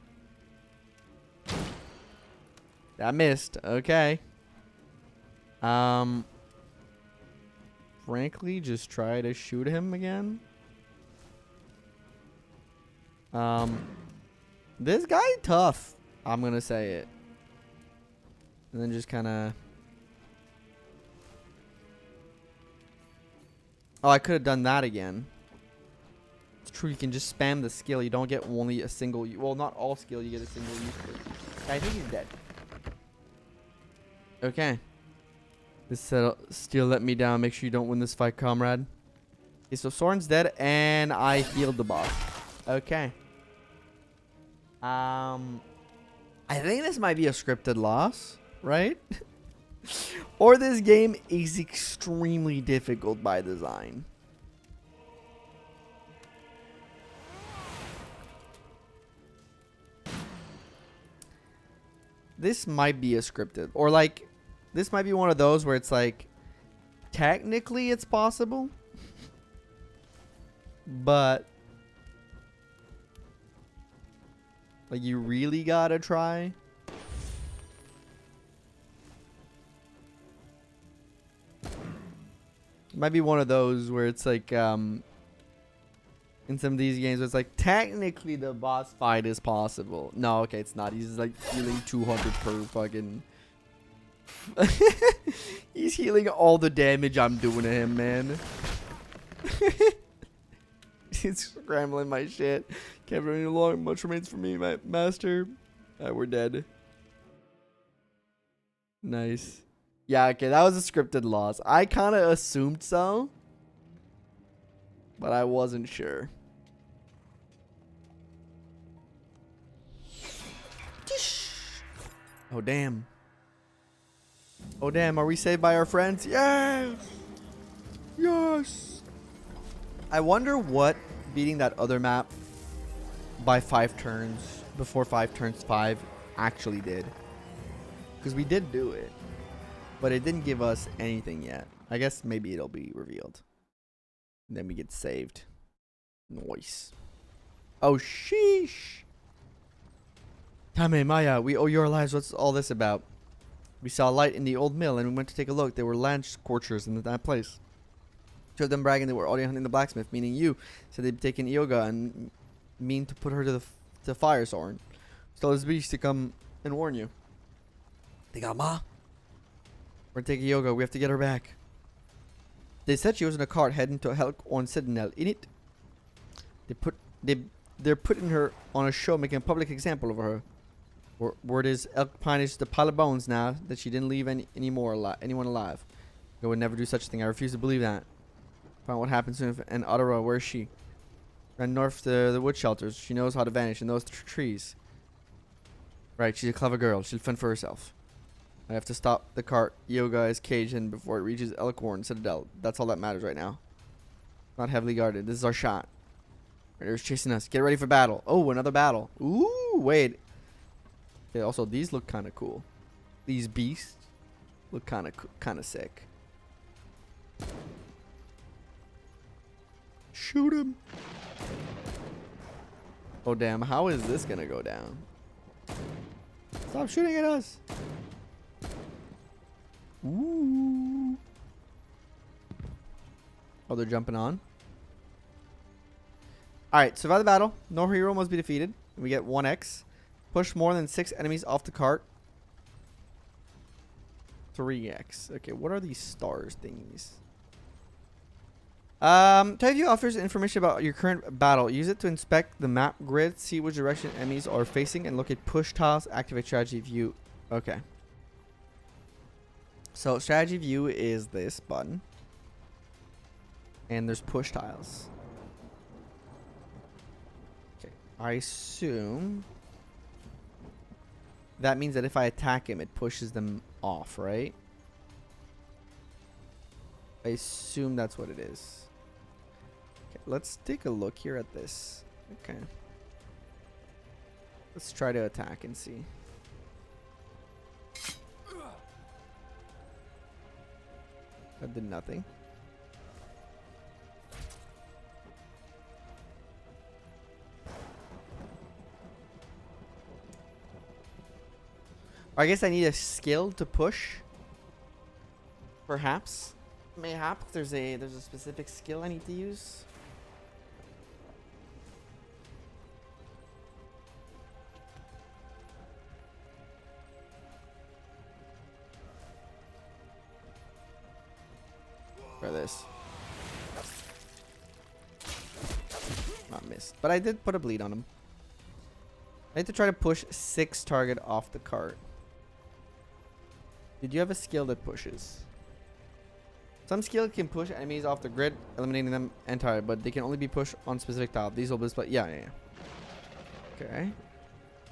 [SPEAKER 4] That missed. Okay. Frankly, just try to shoot him again. This guy tough. I'm gonna say it. And then just kind of... Oh, I could have done that again. It's true, you can just spam the skill. You don't get only a single... Well, not all skill, you get a single use for it. I think he's dead. Okay. This still let me down. Make sure you don't win this fight, comrade. Okay, so Soren's dead, and I healed the boss. Okay. I think this might be a scripted loss, right? Or this game is extremely difficult by design. This might be a scripted, or like, this might be one of those where it's like, technically it's possible, but like you really gotta try. It might be one of those where it's like, in some of these games, where it's like, technically the boss fight is possible. No, okay, it's not. He's like healing 200 per fucking... He's healing all the damage I'm doing to him, man. He's scrambling my shit. Can't run any longer. Much remains for me, my master. We're dead. Nice. Yeah, okay, that was a scripted loss. I kind of assumed so, but I wasn't sure. Oh, damn. Oh, damn. Are we saved by our friends? Yes! Yes! I wonder what beating that other map by 5 turns, before 5 turns 5, actually did. Because we did do it, but it didn't give us anything yet. I guess maybe it'll be revealed. And then we get saved. Nice. Oh, sheesh. Tame, Maya, we owe your lives. What's all this about? We saw a light in the old mill and we went to take a look. There were land scorchers in that place. Two of them bragging they were already hunting the blacksmith, meaning you. Said they'd taken Ioga and mean to put her to the fire, Soren. Tell this beast to come and warn you. They got Ma. We're taking Ioga. We have to get her back. They said she was in a cart heading to Helkorn Citadel. In it, they're putting her on a show, making a public example of her. Word is Elk Pine is the pile of bones now that she didn't leave anyone alive. I would never do such a thing. I refuse to believe that. Find what happened to him. And Ottawa, where is she? Ran north to the wood shelters. She knows how to vanish in those trees. Right, she's a clever girl. She'll fend for herself. I have to stop the cart Yoga is caged in before it reaches Elkhorn Citadel. That's all that matters right now. Not heavily guarded. This is our shot. Raiders chasing us. Get ready for battle. Oh, another battle. Ooh, wait. Okay, also, these look kind of cool. These beasts look kind of sick. Shoot him. Oh, damn. How is this going to go down? Stop shooting at us. Ooh. Oh, they're jumping on. Alright, survive the battle. No hero must be defeated. We get 1x. Push more than 6 enemies off the cart. 3x. Okay, what are these stars thingies? Type view offers information about your current battle. Use it to inspect the map grid, see which direction enemies are facing, and look at push tiles. Activate strategy view. Okay. So strategy view is this button. And there's push tiles. I assume that means that if I attack him, it pushes them off, right? I assume that's what it is. Okay, let's take a look here at this. Okay. Let's try to attack and see. That did nothing. I guess I need a skill to push. Perhaps. Mayhap there's a specific skill I need to use. For this. Not missed. But I did put a bleed on him. I need to try to push 6 target off the cart. Did you have a skill that pushes? Some skill can push enemies off the grid, eliminating them entirely, but they can only be pushed on specific tile. These will display. Yeah. Okay.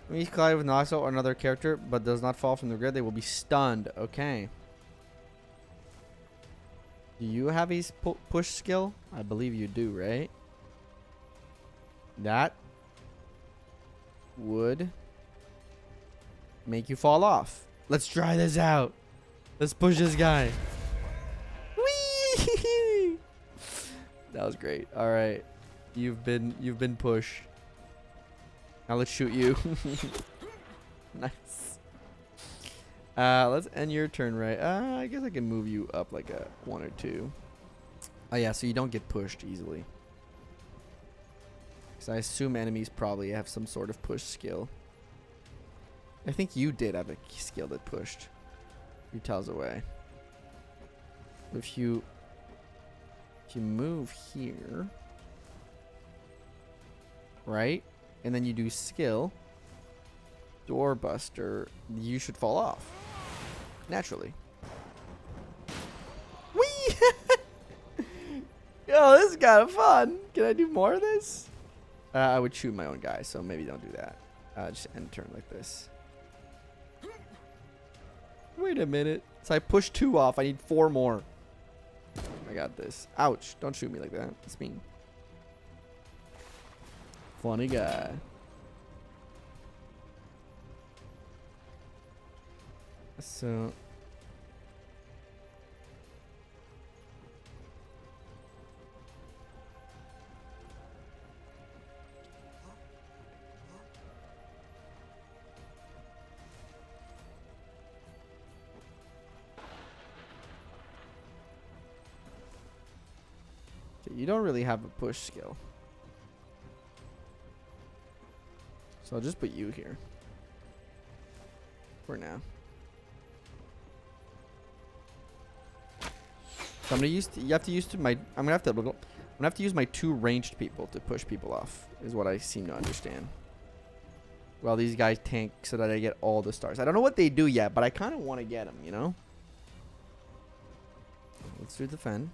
[SPEAKER 4] When you collide with Noxo or another character, but does not fall from the grid, they will be stunned. Okay. Do you have a push skill? I believe you do, right? That would make you fall off. Let's try this out. Let's push this guy. Whee! That was great. All right, you've been pushed. Now let's shoot you. Nice. Let's end your turn right. I guess I can move you up like a 1 or 2. Oh yeah, so you don't get pushed easily. So I assume enemies probably have some sort of push skill. I think you did have a skill that pushed. You tells away. If you move here, right, and then you do skill, doorbuster, you should fall off naturally. Whee! Yo, this is kind of fun. Can I do more of this? I would shoot my own guy, so maybe don't do that. Just end turn like this. Wait a minute. So I pushed 2 off. I need 4 more. I got this. Ouch. Don't shoot me like that. That's mean. Funny guy. So... you don't really have a push skill. So I'll just put you here. For now. So I'm gonna use I'm gonna have to use my 2 ranged people to push people off, is what I seem to understand. Well, these guys tank so that I get all the stars. I don't know what they do yet, but I kind of want to get them, you know? Let's do defend.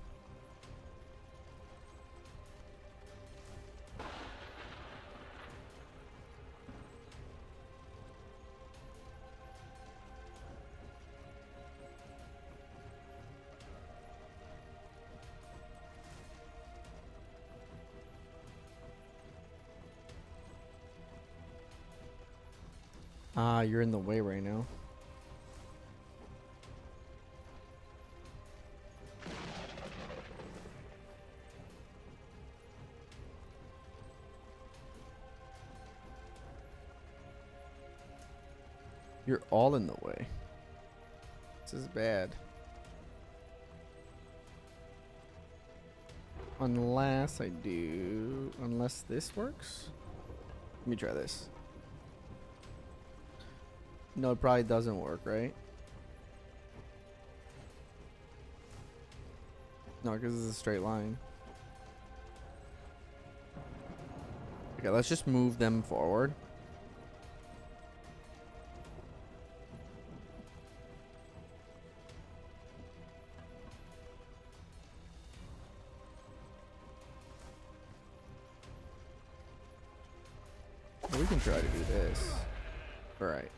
[SPEAKER 4] Ah, you're in the way right now. You're all in the way. This is bad. Unless this works. Let me try this. No, it probably doesn't work, right? No, because it's a straight line. Okay, let's just move them forward. We can try to do this. All right.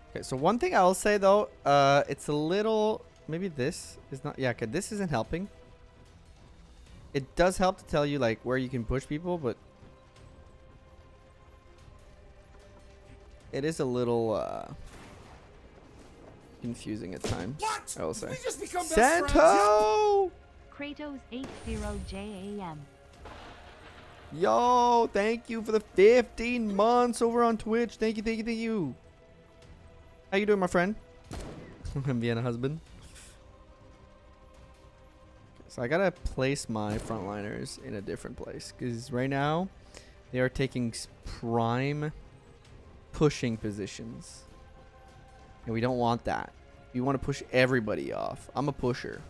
[SPEAKER 4] Okay, so one thing I'll say though, it's a little, maybe this is not, yeah, okay, this isn't helping. It does help to tell you like where you can push people, but it is a little confusing at times. What? I will say. We just become Santo!
[SPEAKER 3] Kratos80JAM.
[SPEAKER 4] Yo, thank you for the 15 months over on Twitch. Thank you, thank you, thank you. How you doing, my friend? I'm being a husband. So I gotta place my frontliners in a different place because right now they are taking prime pushing positions, and we don't want that. We want to push everybody off. I'm a pusher,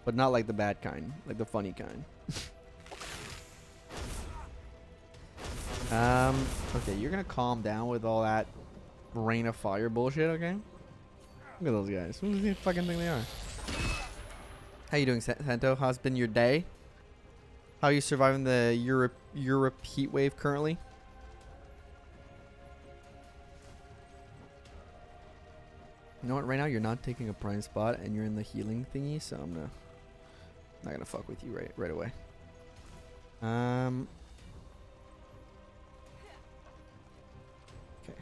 [SPEAKER 4] but not like the bad kind, like the funny kind. Okay, you're gonna calm down with all that rain of fire bullshit, okay? Look at those guys. Who do you fucking think they are? How you doing, Santo? How's been your day? How are you surviving the Europe heat wave currently? You know what? Right now you're not taking a prime spot, and you're in the healing thingy, so I'm not gonna fuck with you right away. Okay.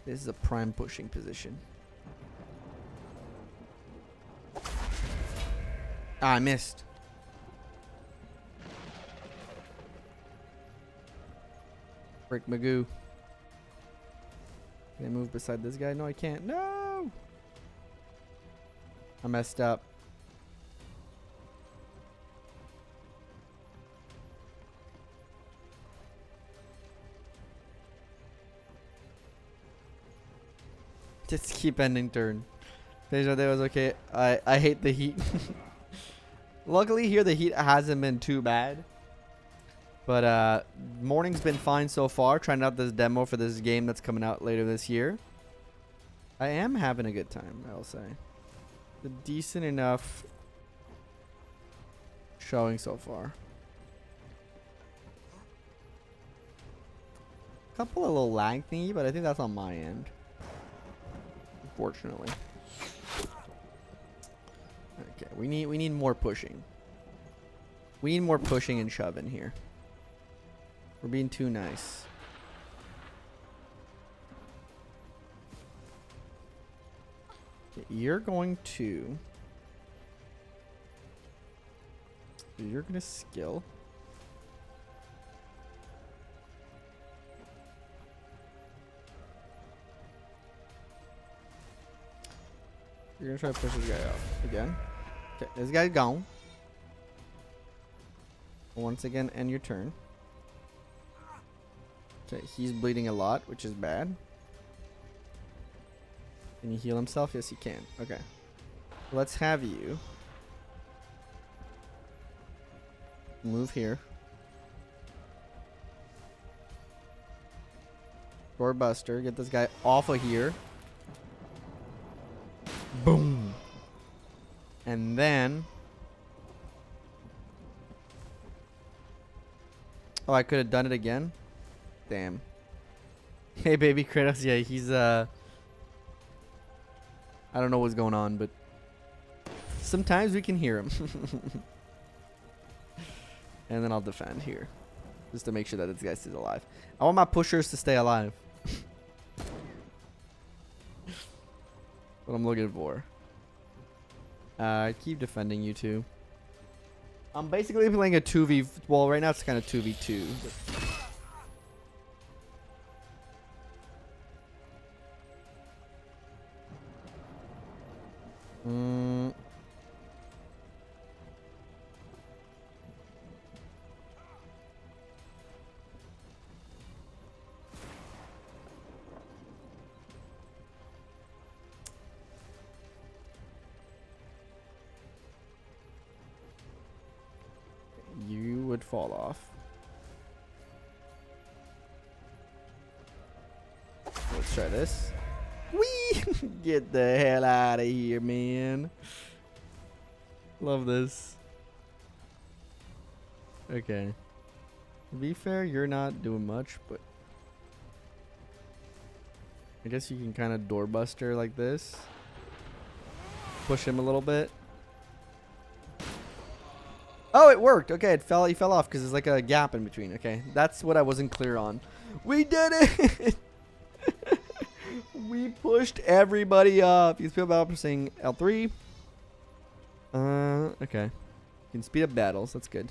[SPEAKER 4] This is a prime pushing position. Ah, I missed. Frick Magoo. Can I move beside this guy? No, I can't. No! I messed up. Just keep ending turn. Deja, that was okay. I hate the heat. Luckily here the heat hasn't been too bad. But morning's been fine so far. Trying out this demo for this game that's coming out later this year. I am having a good time, I'll say. A decent enough showing so far. Couple of little lag thingy, but I think that's on my end. Unfortunately. Okay, we need more pushing. We need more pushing and shoving here. We're being too nice. Okay, you're going to skill. You're gonna try to push this guy out again. Okay, this guy's gone. Once again, end your turn. Okay, he's bleeding a lot, which is bad. Can he heal himself? Yes, he can. Okay. Let's have you move here. Doorbuster, get this guy off of here. Boom. And then... Oh, I could have done it again? Damn. Hey, baby Kratos. Yeah, he's, I don't know what's going on, but... sometimes we can hear him. And then I'll defend here. Just to make sure that this guy stays alive. I want my pushers to stay alive. What I'm looking for. I keep defending you two. I'm basically playing a 2v... well, right now it's kind of 2v2. You would fall off. Let's try this. Whee! Get the hell out of here, man. Love this. Okay. To be fair, you're not doing much, but I guess you can kind of doorbuster like this. Push him a little bit. Oh, it worked. Okay, he fell off because there's like a gap in between. Okay, that's what I wasn't clear on. We did it. We pushed everybody up. You can speed up battle pressing L3. Okay. You can speed up battles. That's good.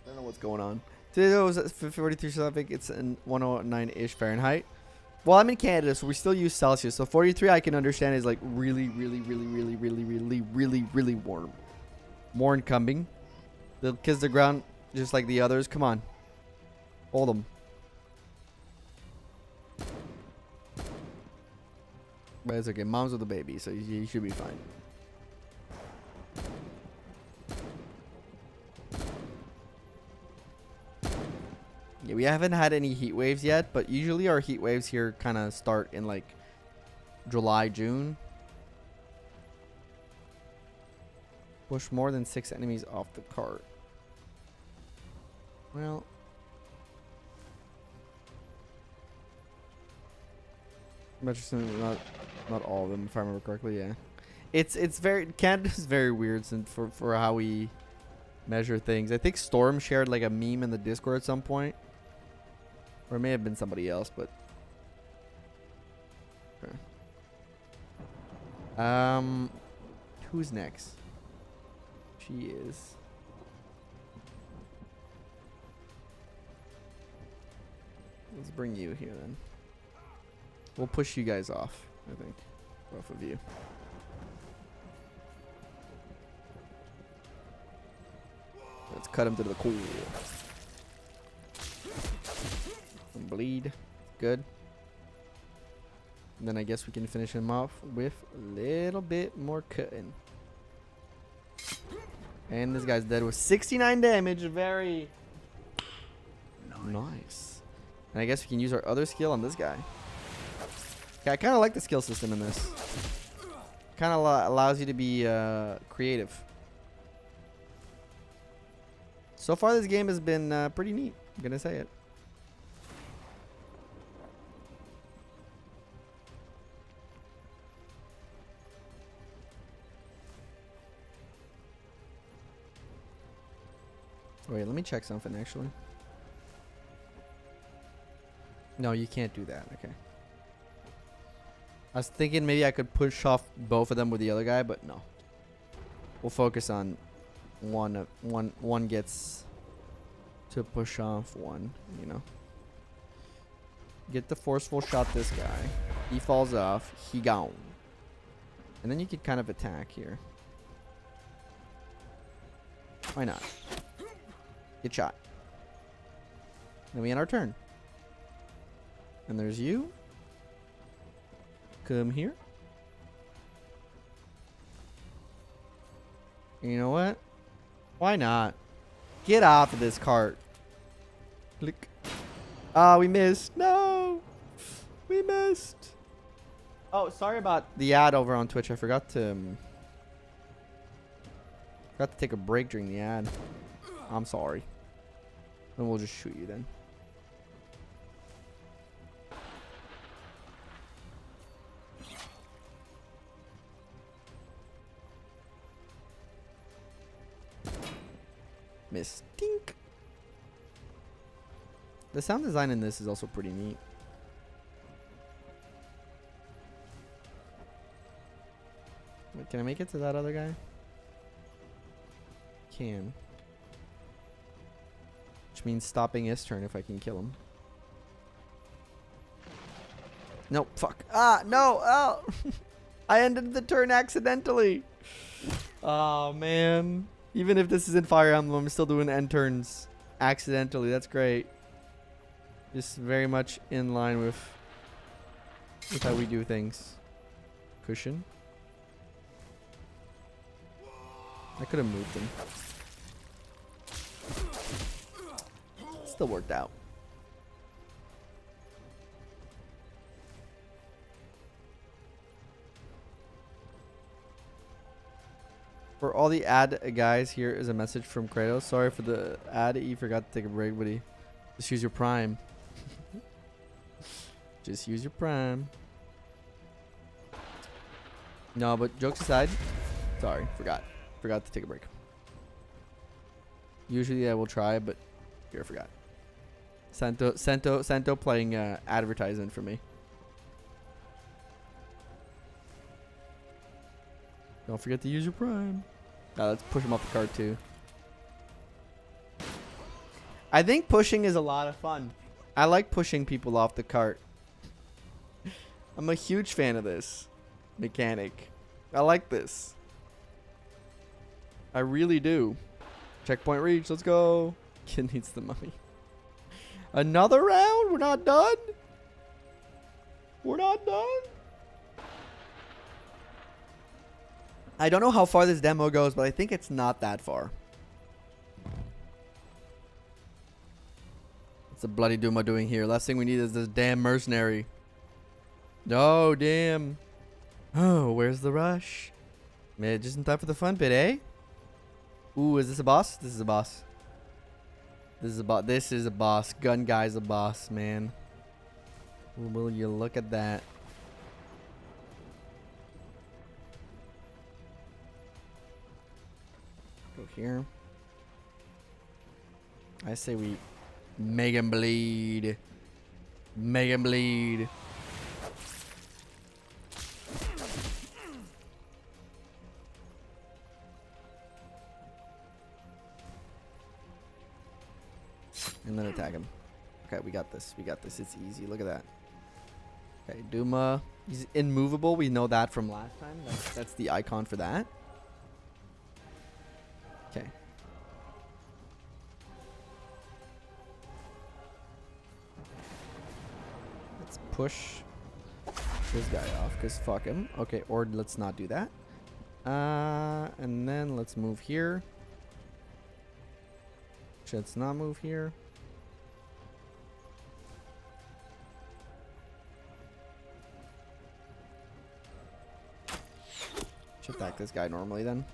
[SPEAKER 4] I don't know what's going on. Today was at 43, so I think it's in 109-ish Fahrenheit. Well, I'm in Canada, so we still use Celsius. So 43 I can understand is like really warm. More incoming. They'll kiss the ground just like the others. Come on. Hold them. But it's okay. Mom's with the baby, so you should be fine. Yeah, we haven't had any heat waves yet, but usually our heat waves here kind of start in like July, June. Push more than 6 enemies off the cart. Well, not all of them, if I remember correctly. Yeah, it's very Canada's very weird for how we measure things. I think Storm shared like a meme in the Discord at some point, or it may have been somebody else, but okay. Who's next? She is. Let's bring you here then. We'll push you guys off, I think. Both of you. Let's cut him to the core. And bleed. Good. And then I guess we can finish him off with a little bit more cutting. And this guy's dead with 69 damage. Very nice. And I guess we can use our other skill on this guy. Okay, I kind of like the skill system in this. Kind of allows you to be creative. So far, this game has been pretty neat. I'm gonna say it. Wait, let me check something actually. No, you can't do that. Okay. I was thinking maybe I could push off both of them with the other guy, but no. We'll focus on one gets to push off one, you know. Get the forceful shot this guy. He falls off. He gone. And then you could kind of attack here. Why not? Get shot. Then we end our turn. And there's you. Come here. And you know what? Why not? Get off of this cart. Click. Ah, we missed. No. We missed. Oh, sorry about the ad over on Twitch. I forgot to take a break during the ad. I'm sorry. Then we'll just shoot you then. Stink. The sound design in this is also pretty neat. Wait, can I make it to that other guy? Can. Which means stopping his turn if I can kill him. Nope, fuck. Ah, no. Oh. I ended the turn accidentally. Oh, man. Even if this isn't Fire Emblem, I'm still doing end turns accidentally. That's great. Just very much in line with how we do things. Cushion. I could have moved him. Still worked out. For all the ad guys, here is a message from Kratos. Sorry for the ad. You forgot to take a break, buddy. Just use your Prime. Just use your Prime. No, but jokes aside. Sorry, forgot. Forgot to take a break. Usually I will try, but here I forgot. Santo playing advertisement for me. Don't forget to use your Prime. Now let's push him off the cart too. I think pushing is a lot of fun. I like pushing people off the cart. I'm a huge fan of this mechanic. I like this. I really do. Checkpoint reach. Let's go. Kid needs the mummy. Another round? We're not done? We're not done? I don't know how far this demo goes, but I think it's not that far. What's the bloody Duma doing here? Last thing we need is this damn mercenary. No, damn. Oh, where's the rush? Man, just in time for the fun bit, eh? Ooh, is this a boss? This is a boss. This is a boss. This is a boss. Gun guy's a boss, man. Will you look at that? Go here. I say we make him bleed. Make him bleed. And then attack him. Okay, we got this. We got this. It's easy. Look at that. Okay, Duma. He's immovable. We know that from last time. That's the icon for that. Okay. Let's push this guy off because fuck him. Okay, or let's not do that. And then let's move here. Let's not move here. Should attack this guy normally then.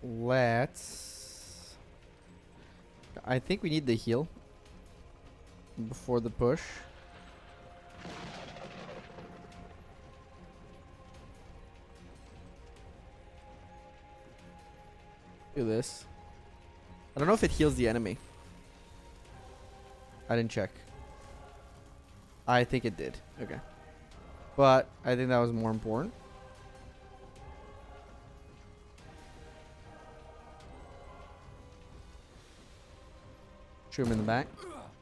[SPEAKER 4] Let's... I think we need the heal before the push. Do this. I don't know if it heals the enemy. I didn't check. I think it did. Okay. But I think that was more important. Shoot him in the back.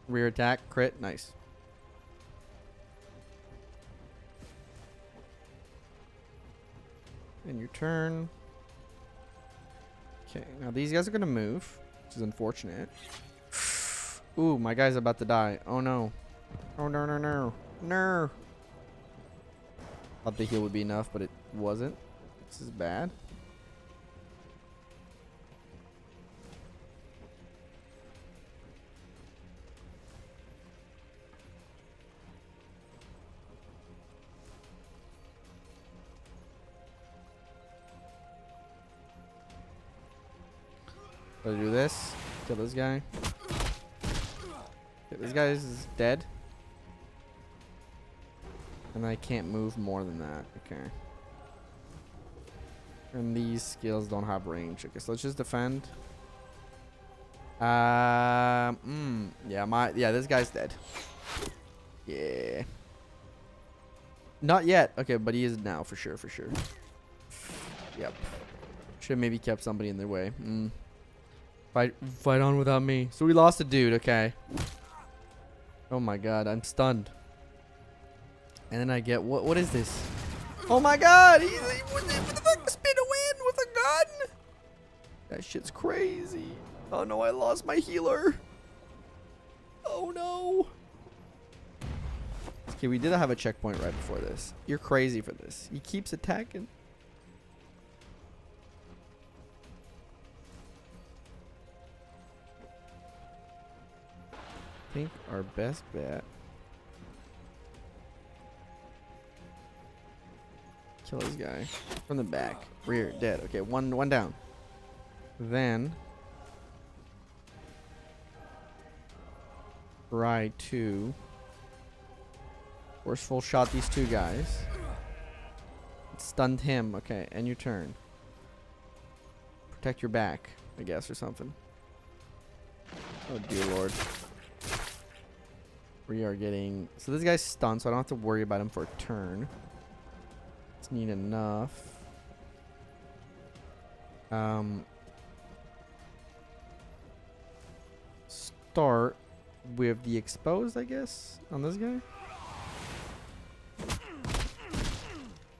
[SPEAKER 4] Rear attack. Crit. Nice. And your turn. Okay, now these guys are gonna move, which is unfortunate. Ooh, my guy's about to die. Oh no. Oh no, no, no. No. Thought the heal would be enough, but it wasn't. This is bad. Let's do this. Kill this guy. Okay, this guy is dead. And I can't move more than that. Okay. And these skills don't have range. Okay, so let's just defend. Yeah, this guy's dead. Yeah. Not yet. Okay, but he is now for sure, for sure. Yep. Should have maybe kept somebody in their way. Fight on without me. So we lost a dude, okay. Oh my god, I'm stunned. And then I get what is this? Oh my god, what the fuck? Spin a win with a gun? That shit's crazy. Oh no, I lost my healer. Oh no. Okay, we did have a checkpoint right before this. You're crazy for this. He keeps attacking. think our best bet. Kill this guy from the back. Rear, dead. Okay, one down. Then try to forceful shot these two guys. Stunned him. Okay, and your turn. Protect your back, I guess, or something. Oh dear lord. We are getting... So this guy's stunned, so I don't have to worry about him for a turn. It's neat enough. Start with the exposed, I guess, on this guy.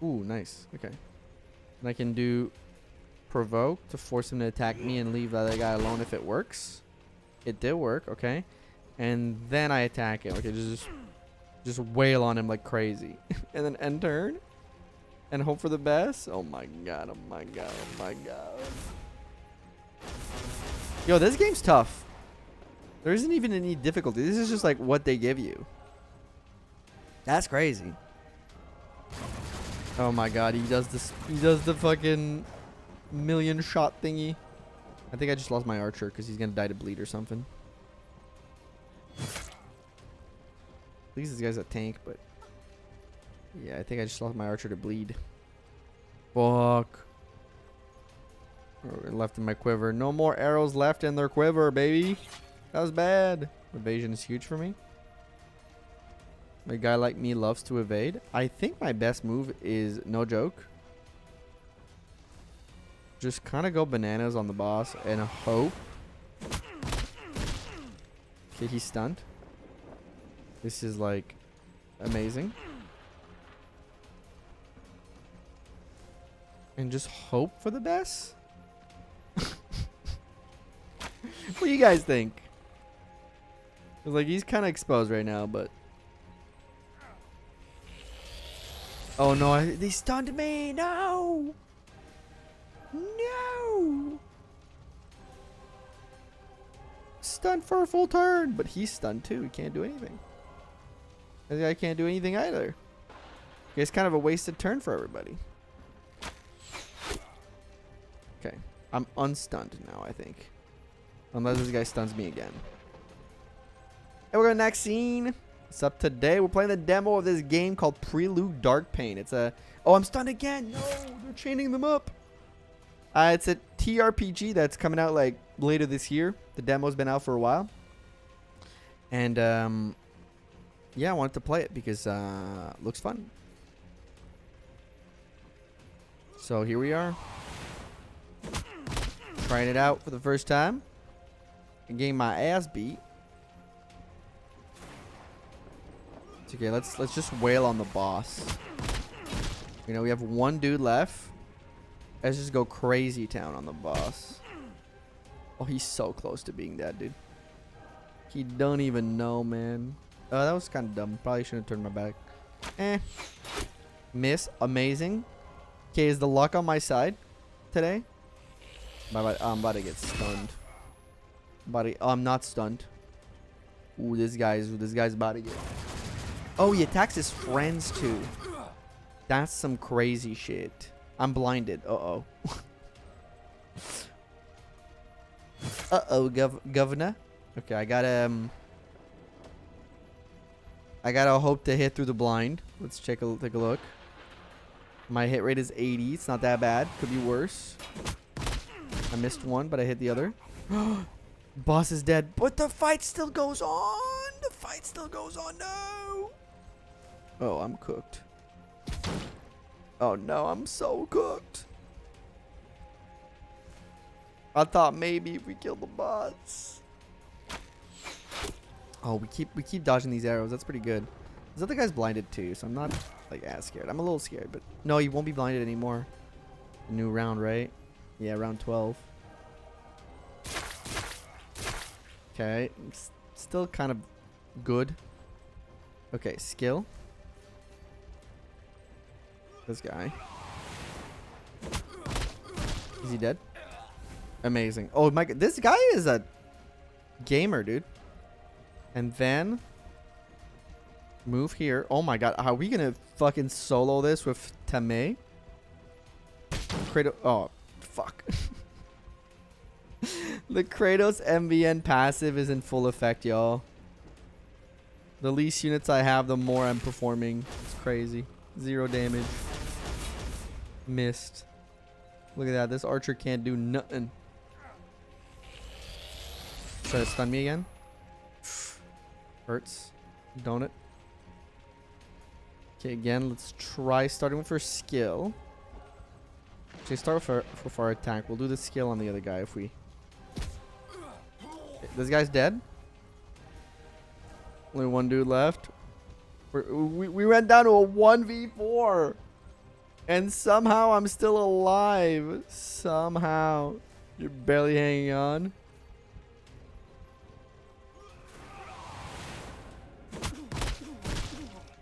[SPEAKER 4] Ooh, nice. Okay. And I can do provoke to force him to attack me and leave that other guy alone if it works. It did work. Okay. And then I attack him. Okay, just wail on him like crazy. And then end turn. And hope for the best. Oh my god. Oh my god. Oh my god. Yo, this game's tough. There isn't even any difficulty. This is just like what they give you. That's crazy. Oh my god, he does this. He does the fucking million shot thingy. I think I just lost my archer because he's gonna die to bleed or something. At least this guy's a tank, but yeah, I think I just lost my archer to bleed. Fuck. Oh, left in my quiver. No more arrows left in their quiver, baby. That was bad. Evasion is huge for me. A guy like me loves to evade. I think my best move is, no joke, just kind of go bananas on the boss and hope. Okay, he's stunned. This is like amazing. And just hope for the best. What do you guys think? It's like he's kind of exposed right now, but... Oh no, they stunned me! No! No! Stunned for a full turn, but he's stunned too. He can't do anything. This guy can't do anything either. It's kind of a wasted turn for everybody. Okay, I'm unstunned now, I think. Unless this guy stuns me again. And we're going to the next scene. What's up today? We're playing the demo of this game called Prelude Dark Pain. It's a... Oh, I'm stunned again. No, they're chaining them up. It's a TRPG that's coming out like later this year. The demo's been out for a while. And yeah, I wanted to play it because it looks fun. So here we are. Trying it out for the first time. And getting my ass beat. It's okay, let's just wail on the boss. You know, we have one dude left. Let's just go crazy town on the boss. Oh, he's so close to being dead, dude. He don't even know, man. Oh, that was kind of dumb. Probably shouldn't have turned my back. Miss. Amazing. Okay, is the luck on my side today? I'm about to get stunned. Oh, I'm not stunned. Ooh, this guy's about to get... Oh, he attacks his friends too. That's some crazy shit. I'm blinded. Uh-oh. Uh-oh, governor. Okay, I gotta hope to hit through the blind. Let's take a look. My hit rate is 80. It's not that bad. Could be worse. I missed one, but I hit the other. Boss is dead, but the fight still goes on. The fight still goes on. No. Oh, I'm cooked. Oh no, I'm so cooked. I thought maybe if we killed the bots. Oh, we keep dodging these arrows. That's pretty good. This other guy's blinded too, so I'm not like as scared. I'm a little scared, but no, he won't be blinded anymore. New round, right? Yeah, round 12. Okay, still kind of good. Okay, skill. This guy. Is he dead? Amazing. Oh my god, this guy is a gamer, dude. And then move here. Oh my god, are we gonna fucking solo this with Tame? Oh, fuck. The KratosMVN passive is in full effect, y'all. The least units I have, the more I'm performing. It's crazy. 0 damage. Missed. Look at that. This archer can't do nothing. Try to stun me again. Hurts. Don't it? Okay, again, let's try starting with her skill. Actually, start with our attack. We'll do the skill on the other guy if we... Okay, this guy's dead. Only one dude left. We went down to a 1v4. And somehow I'm still alive. Somehow. You're barely hanging on.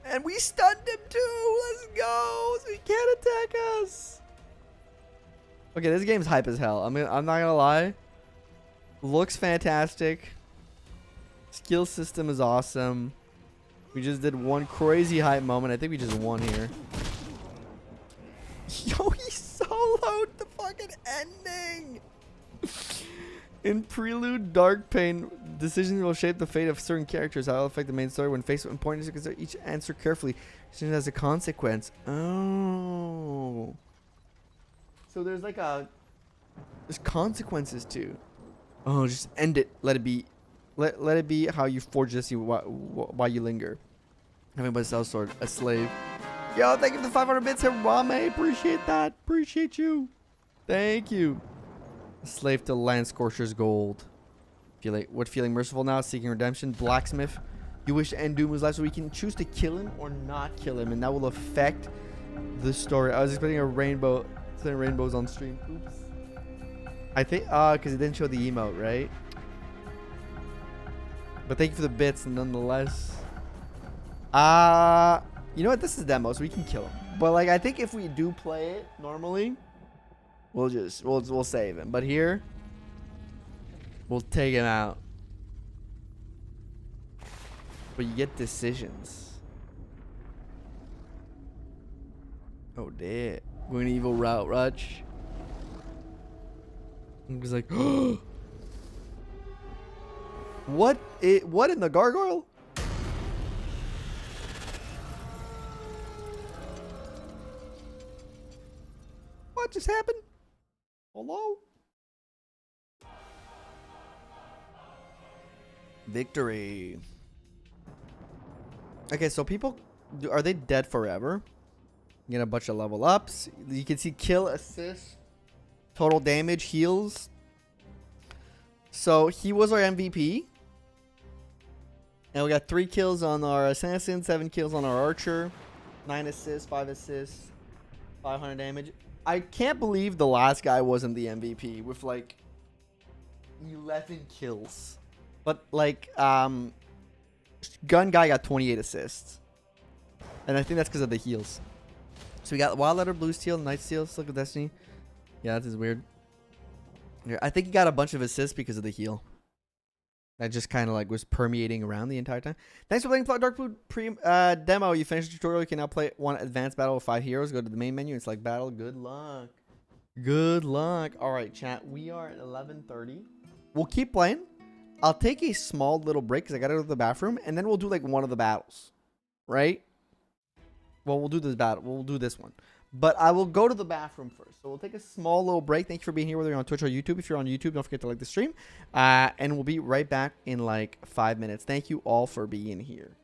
[SPEAKER 4] And we stunned him too. Let's go. So he can't attack us. Okay, this game's hype as hell. I'm not gonna lie. Looks fantastic. Skill system is awesome. We just did one crazy hype moment. I think we just won here. Yo, he soloed the fucking ending. In Prelude Dark Pain, decisions will shape the fate of certain characters. How will affect the main story when faced with important issues. Consider each answer carefully. Decision has a consequence. Oh. So there's like there's consequences too. Oh, just end it. Let it be. Let it be how you forge this. Why you linger. Everybody sells sword. A slave. Yo, thank you for the 500 bits, Rame. Appreciate that. Appreciate you. Thank you. A slave to Land Scorcher's gold. Feeling merciful now? Seeking redemption. Blacksmith. You wish to end Doom was life, so we can choose to kill him or not kill him, and that will affect the story. I was expecting a rainbow. Saying rainbows on stream. Oops. I think because it didn't show the emote, right? But thank you for the bits nonetheless. You know what? This is demo, so we can kill him. But like, I think if we do play it normally, we'll save him. But here, we'll take him out. But you get decisions. Oh, damn. Going evil route, Rutch. He was like, what in the gargoyle? What just happened? Hello? Victory. Okay, so people, are they dead forever? Get a bunch of level ups. You can see kill, assist, total damage, heals. So he was our MVP. And we got 3 kills on our assassin, 7 kills on our archer, 9 assists, 5 assists, 500 damage. I can't believe the last guy wasn't the MVP with like 11 kills. But like gun guy got 28 assists. And I think that's because of the heals. So we got Wild Letter, Blue Steel, Night Steel, Silk of Destiny. Yeah, that is weird. Here, I think he got a bunch of assists because of the heal. That just kind of like was permeating around the entire time. Thanks for playing Dark Pain demo. You finished the tutorial. You can now play one advanced battle with 5 heroes. Go to the main menu. It's like battle. Good luck. Good luck. All right, chat. We are at 11:30. We'll keep playing. I'll take a small little break because I got to go to the bathroom, and then we'll do like one of the battles, right? Well, we'll do this battle. We'll do this one. But I will go to the bathroom first. So we'll take a small little break. Thank you for being here, whether you're on Twitch or YouTube. If you're on YouTube, don't forget to like the stream. And we'll be right back in like 5 minutes. Thank you all for being here.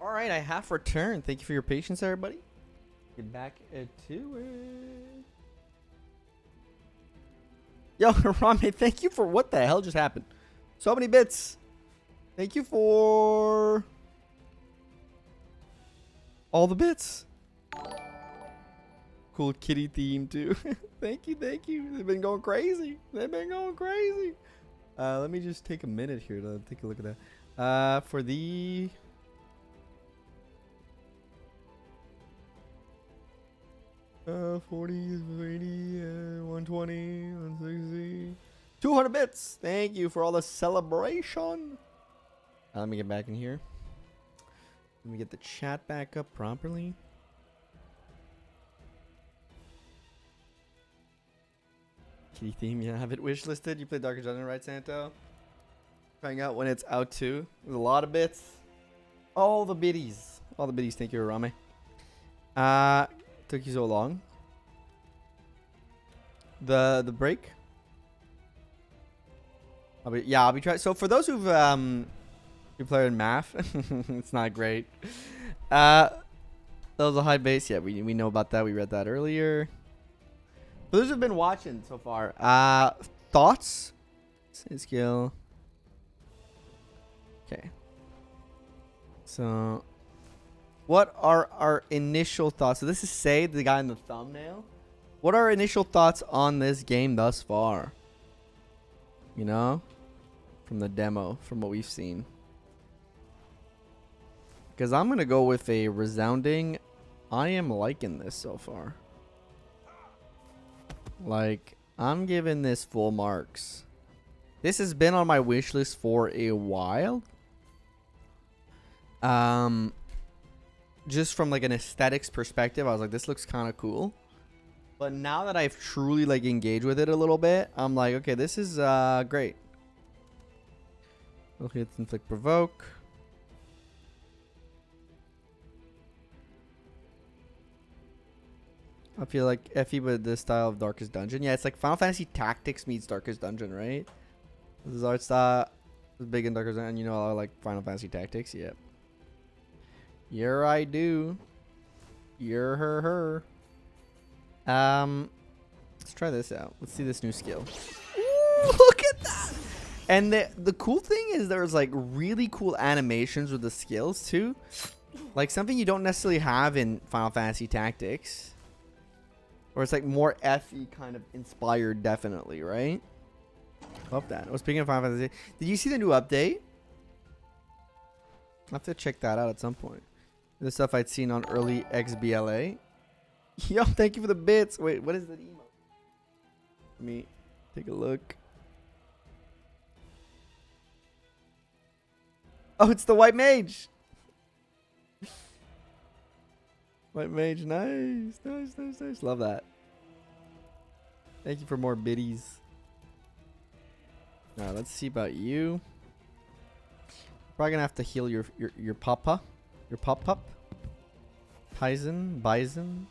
[SPEAKER 4] All right, I have returned. Thank you for your patience, everybody. Get back to it. Yo, Rame, thank you for what the hell just happened. So many bits. Thank you for all the bits. Cool kitty theme too. Thank you, thank you. They've been going crazy. They've been going crazy. Let me just take a minute here to take a look at that. For the 40, 80, 120, 160, 200 bits. Thank you for all the celebration. Let me get back in here. Let me get the chat back up properly. Kitty theme, yeah, have it wish listed. You play Darker Dungeon, right, Santo? Trying out when it's out too. There's a lot of bits. All the biddies. All the biddies. Thank you, Rame. Took you so long. The break. I'll be trying. So for those who've you play in math, it's not great. That was a high base. Yeah, we know about that. We read that earlier. For those who've been watching so far, thoughts? Skill. Okay. So, what are our initial thoughts? So this is Say, the guy in the thumbnail. What are our initial thoughts on this game thus far? You know, from the demo, from what we've seen. Because I'm gonna go with a resounding, I am liking this so far. Like, I'm giving this full marks. This has been on my wish list for a while. Just from like an aesthetics perspective, I was like, this looks kind of cool. But now that I've truly like engaged with it a little bit, I'm like, okay, this is great. Okay, let's inflict provoke. I feel like Effie with the style of Darkest Dungeon. Yeah, it's like Final Fantasy Tactics meets Darkest Dungeon, right? This is art style. It's big in Darkest Dungeon. You know, I like Final Fantasy Tactics. Yep. Yeah, I do. You're her. Let's try this out. Let's see this new skill. Ooh, look at that! And the cool thing is there's like really cool animations with the skills too. Like something you don't necessarily have in Final Fantasy Tactics. Or it's like more FE kind of inspired, definitely, right? Love that. Oh, speaking of Final Fantasy, did you see the new update? I'll have to check that out at some point. The stuff I'd seen on early XBLA. Yo, thank you for the bits. Wait, what is that email? Let me take a look. Oh, it's the White Mage. White Mage, nice. Love that. Thank you for more biddies. Alright, let's see about you. Probably gonna have to heal your papa. Your pop. Bison.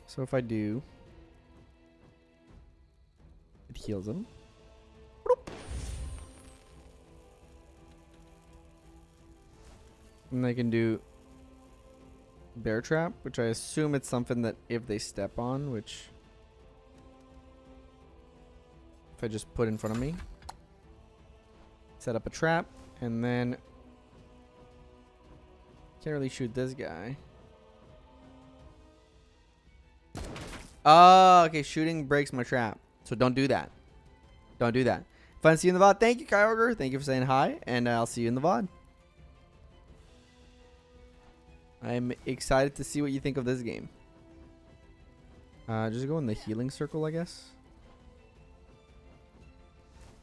[SPEAKER 4] So if I do, it heals him. And they can do bear trap, which I assume it's something that if they step on, which if I just put in front of me, set up a trap, and then can't really shoot this guy. Oh, okay. Shooting breaks my trap. So don't do that. Don't do that. Fun to see you in the VOD. Thank you, Kyogre. Thank you for saying hi. And I'll see you in the VOD. I'm excited to see what you think of this game. Just go in the healing circle, I guess.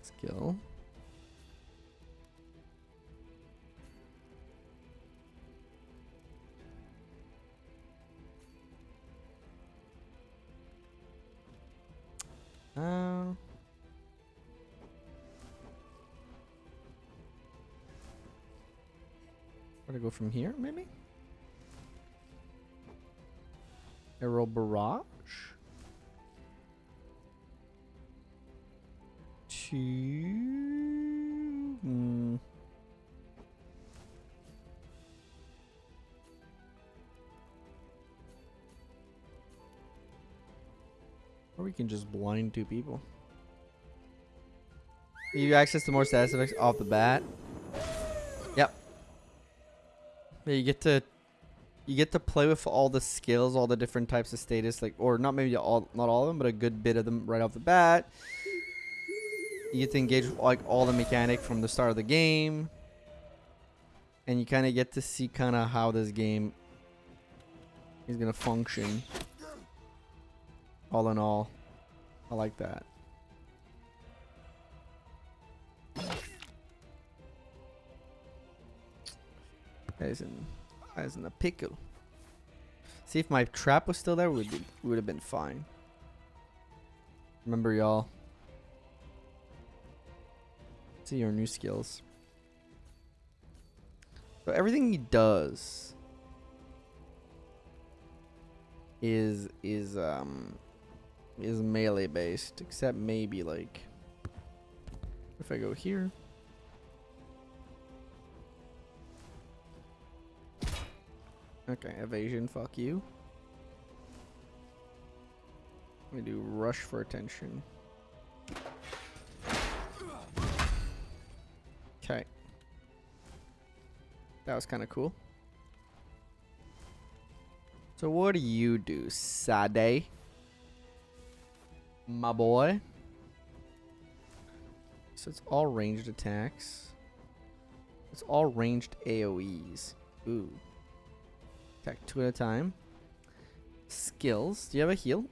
[SPEAKER 4] Skill. Where to go from here, maybe? Arrow barrage. to... Or we can just blind 2 people. You access to more status effects off the bat. Yep. Yeah, you get to play with all the skills, all the different types of status, like, or not maybe all, not all of them, but a good bit of them right off the bat. You get to engage with like all the mechanic from the start of the game, and you kind of get to see kind of how this game is gonna function. All in all, I like that. That is in a pickle. See, if my trap was still there, we would have been fine. Remember, y'all. See your new skills. So everything he does is melee based, except maybe like if I go here. Okay, evasion, fuck you. We do rush for attention. Okay. That was kind of cool. So what do you do, Sade? My boy. So it's all ranged attacks. It's all ranged AoEs. Ooh. Attack 2 at a time. Skills. Do you have a heal?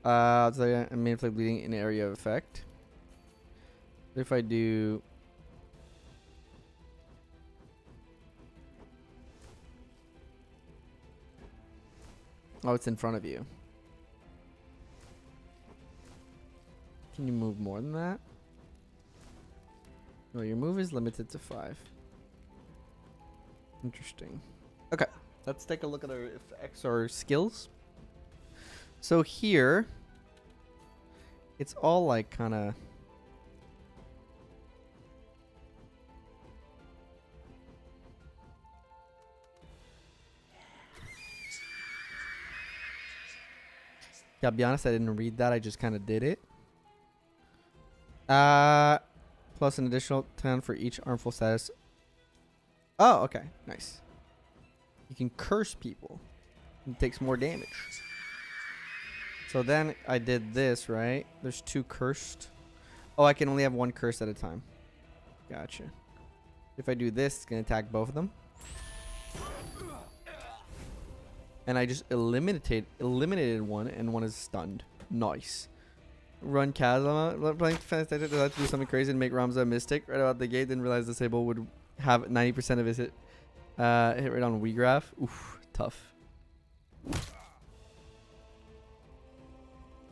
[SPEAKER 4] So I mean, like bleeding in area of effect. If I do... Oh, it's in front of you. Can you move more than that? No, your move is limited to 5. Interesting. Okay, let's take a look at our effects or skills. So here, it's all like kind of... Yeah, I'll be honest, I didn't read that. I just kind of did it. Plus an additional 10 for each armful status. Oh, okay. Nice. You can curse people. It takes more damage. So then I did this, right? There's 2 cursed. Oh, I can only have 1 curse at a time. Gotcha. If I do this, it's going to attack both of them. And I just eliminated 1, and 1 is stunned. Nice. Run Chasm. Playing Fantastic to do something crazy and make Ramza a mystic right out the gate. Didn't realize Disable would have 90% of his hit rate on Wii Graph. Oof, tough.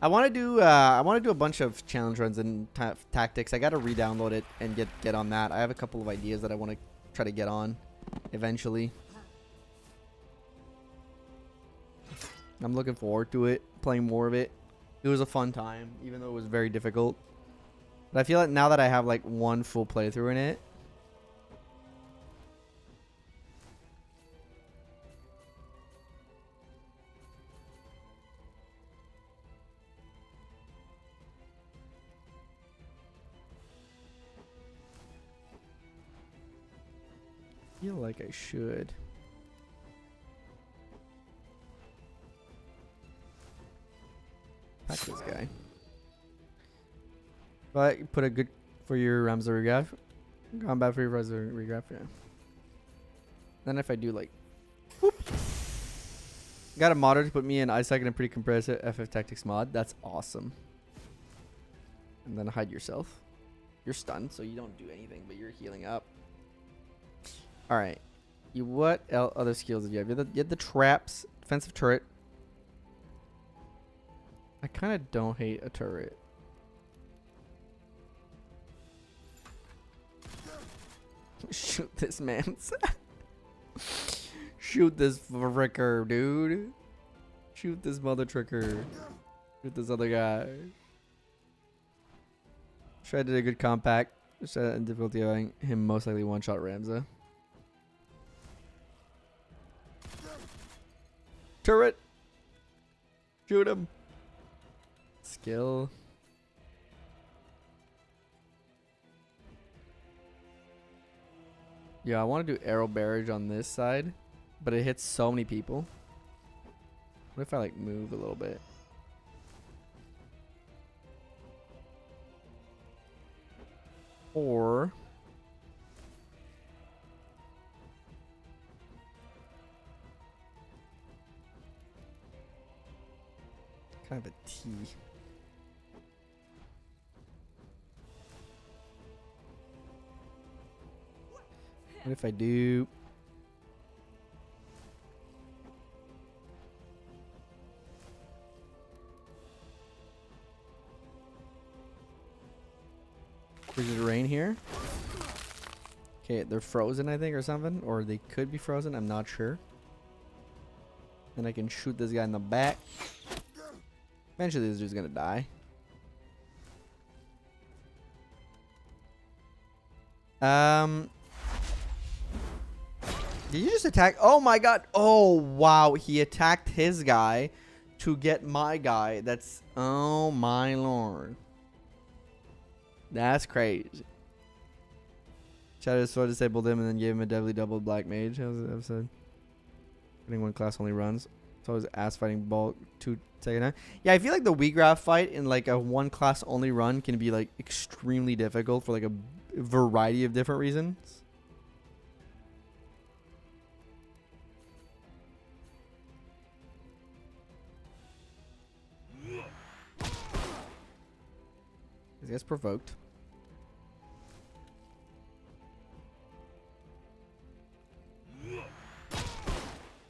[SPEAKER 4] I want to do a bunch of challenge runs and tactics. I got to re-download it and get on that. I have a couple of ideas that I want to try to get on eventually. I'm looking forward to it, playing more of it. It was a fun time, even though it was very difficult. But I feel like now that I have like 1 full playthrough in it, I feel like I should. Attack this guy. But put a good for your Ramza regraph. Combat for your Ramza regraph, yeah. Then if I do like whoop. Got a modder to put me in Isaac and a pretty compressed FF Tactics mod. That's awesome. And then hide yourself. You're stunned, so you don't do anything, but you're healing up. Alright. What other skills did you have? You had the traps, defensive turret. I kind of don't hate a turret. Shoot this man. Shoot this fricker, dude. Shoot this mother tricker. Shoot this other guy. Shred did a good compact. Shred and difficulty allowing him most likely one-shot Ramza. Turret! Shoot him! Skill. Yeah, I want to do arrow barrage on this side, but it hits so many people. What if I like move a little bit? Or kind of a T. What if I do? There's a rain here. Okay, they're frozen, I think, or something. Or they could be frozen. I'm not sure. Then I can shoot this guy in the back. Eventually, this dude's gonna die. Did you just attack? Oh my god. Oh, wow. He attacked his guy to get my guy. That's... Oh my lord. That's crazy. Shadow Sword disabled him and then gave him a deadly double black mage. How's the episode? Getting one class only runs. It's always ass fighting ball 2 second time. Yeah, I feel like the Weegraph fight in like a one class only run can be like extremely difficult for like a variety of different reasons. This guy's provoked.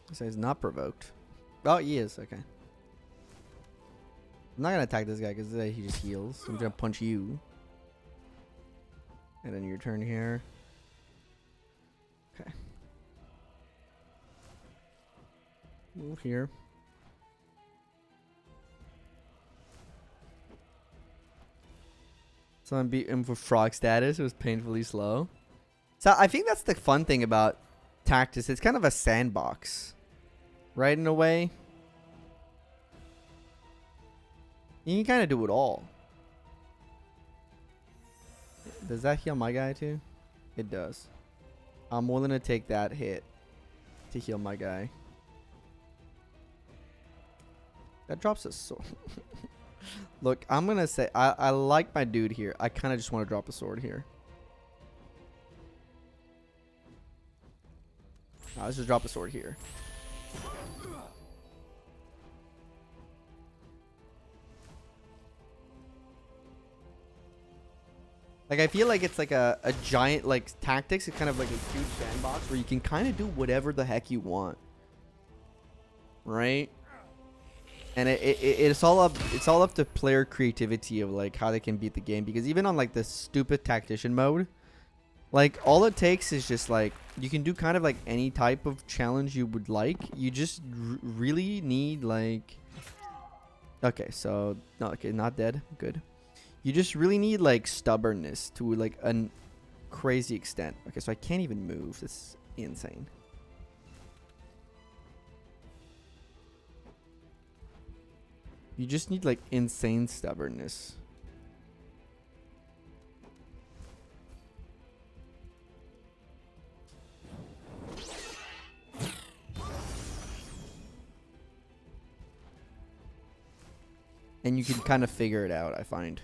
[SPEAKER 4] This guy's not provoked. Oh, he is. Okay. I'm not gonna attack this guy because he just heals. I'm gonna punch you. And then your turn here. Okay. Move here. Someone beat him for frog status. It was painfully slow. So I think that's the fun thing about Tactus. It's kind of a sandbox. Right, in a way. You can kind of do it all. Does that heal my guy too? It does. I'm willing to take that hit to heal my guy. That drops a sword. Look, I'm going to say, I like my dude here. I kind of just want to drop a sword here. Let's just drop a sword here. Like, I feel like it's like a giant, like, tactics. It's kind of like a huge sandbox where you can kind of do whatever the heck you want. Right? And it's all up to player creativity of, like, how they can beat the game. Because even on, like, the stupid tactician mode, like, all it takes is just, like, you can do kind of, like, any type of challenge you would like. You just really need, like... Okay, so... No, okay, not dead. Good. You just really need, like, stubbornness to, like, a crazy extent. Okay, so I can't even move. This is insane. You just need, like, insane stubbornness. And you can kind of figure it out, I find.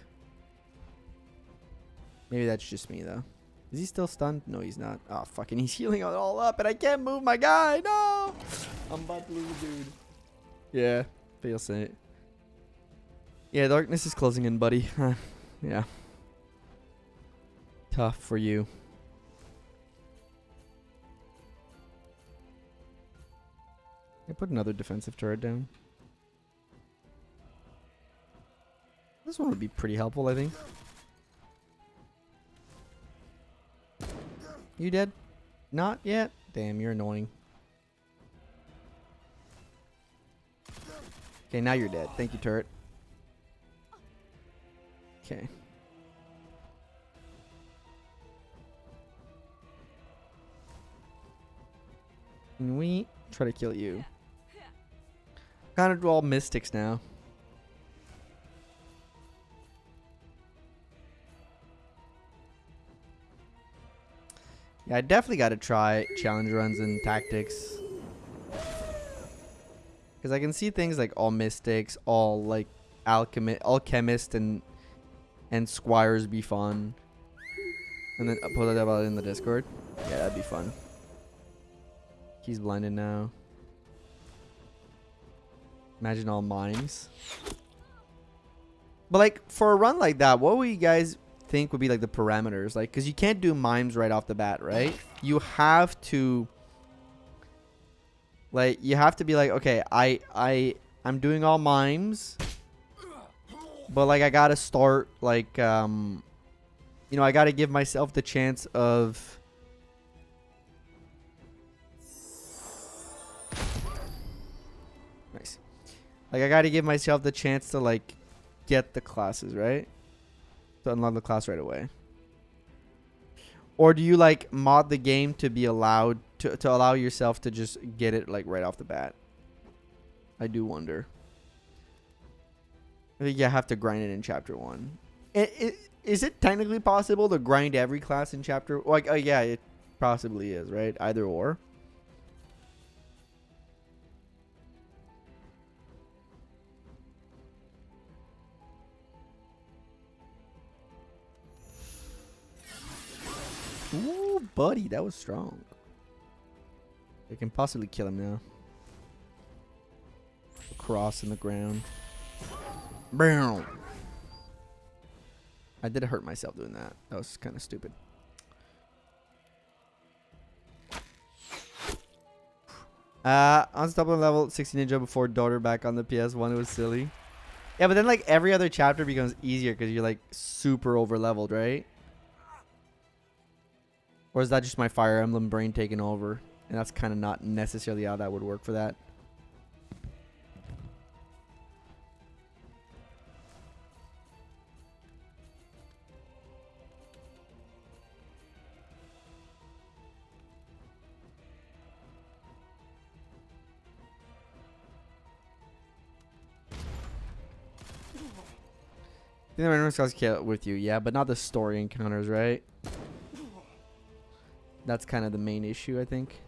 [SPEAKER 4] Maybe that's just me, though. Is he still stunned? No, he's not. Oh, fucking, he's healing it all up, and I can't move my guy. No! I'm about to lose a dude. Yeah, fail safe. Yeah, darkness is closing in, buddy. Yeah. Tough for you. I put another defensive turret down. This one would be pretty helpful, I think. You dead? Not yet? Damn, you're annoying. Okay, now you're dead. Thank you, turret. Okay. Can we try to kill you? Kind of all mystics now. Yeah, I definitely got to try challenge runs and tactics. Because I can see things like all mystics, all like alchemist and squires be fun. And then put that about it in the Discord. Yeah, that'd be fun. He's blinded now. Imagine all mimes. But like for a run like that, what would you guys think would be like the parameters? Like, because you can't do mimes right off the bat, right? You have to. Like, you have to be like, okay, I'm doing all mimes, but like I gotta start like you know, I gotta give myself the chance of nice. Like I gotta give myself the chance to like get the classes, right? To unlock the class right away. Or do you like mod the game to be allowed to allow yourself to just get it like right off the bat? I do wonder. I think you have to grind it in chapter 1. Is it technically possible to grind every class in chapter? Like, oh yeah, it possibly is, right? Either or. Ooh, buddy, that was strong. I can possibly kill him now. Cross in the ground. Boom. I did hurt myself doing that. That was kind of stupid. Unstoppable level 60 ninja before daughter back on the PS1. It was silly. Yeah, but then like every other chapter becomes easier because you're like super over leveled, right? Or is that just my Fire Emblem brain taking over? And that's kind of not necessarily how that would work for that. The random scouts kill with you, yeah, but not the story encounters, right? That's kind of the main issue, I think.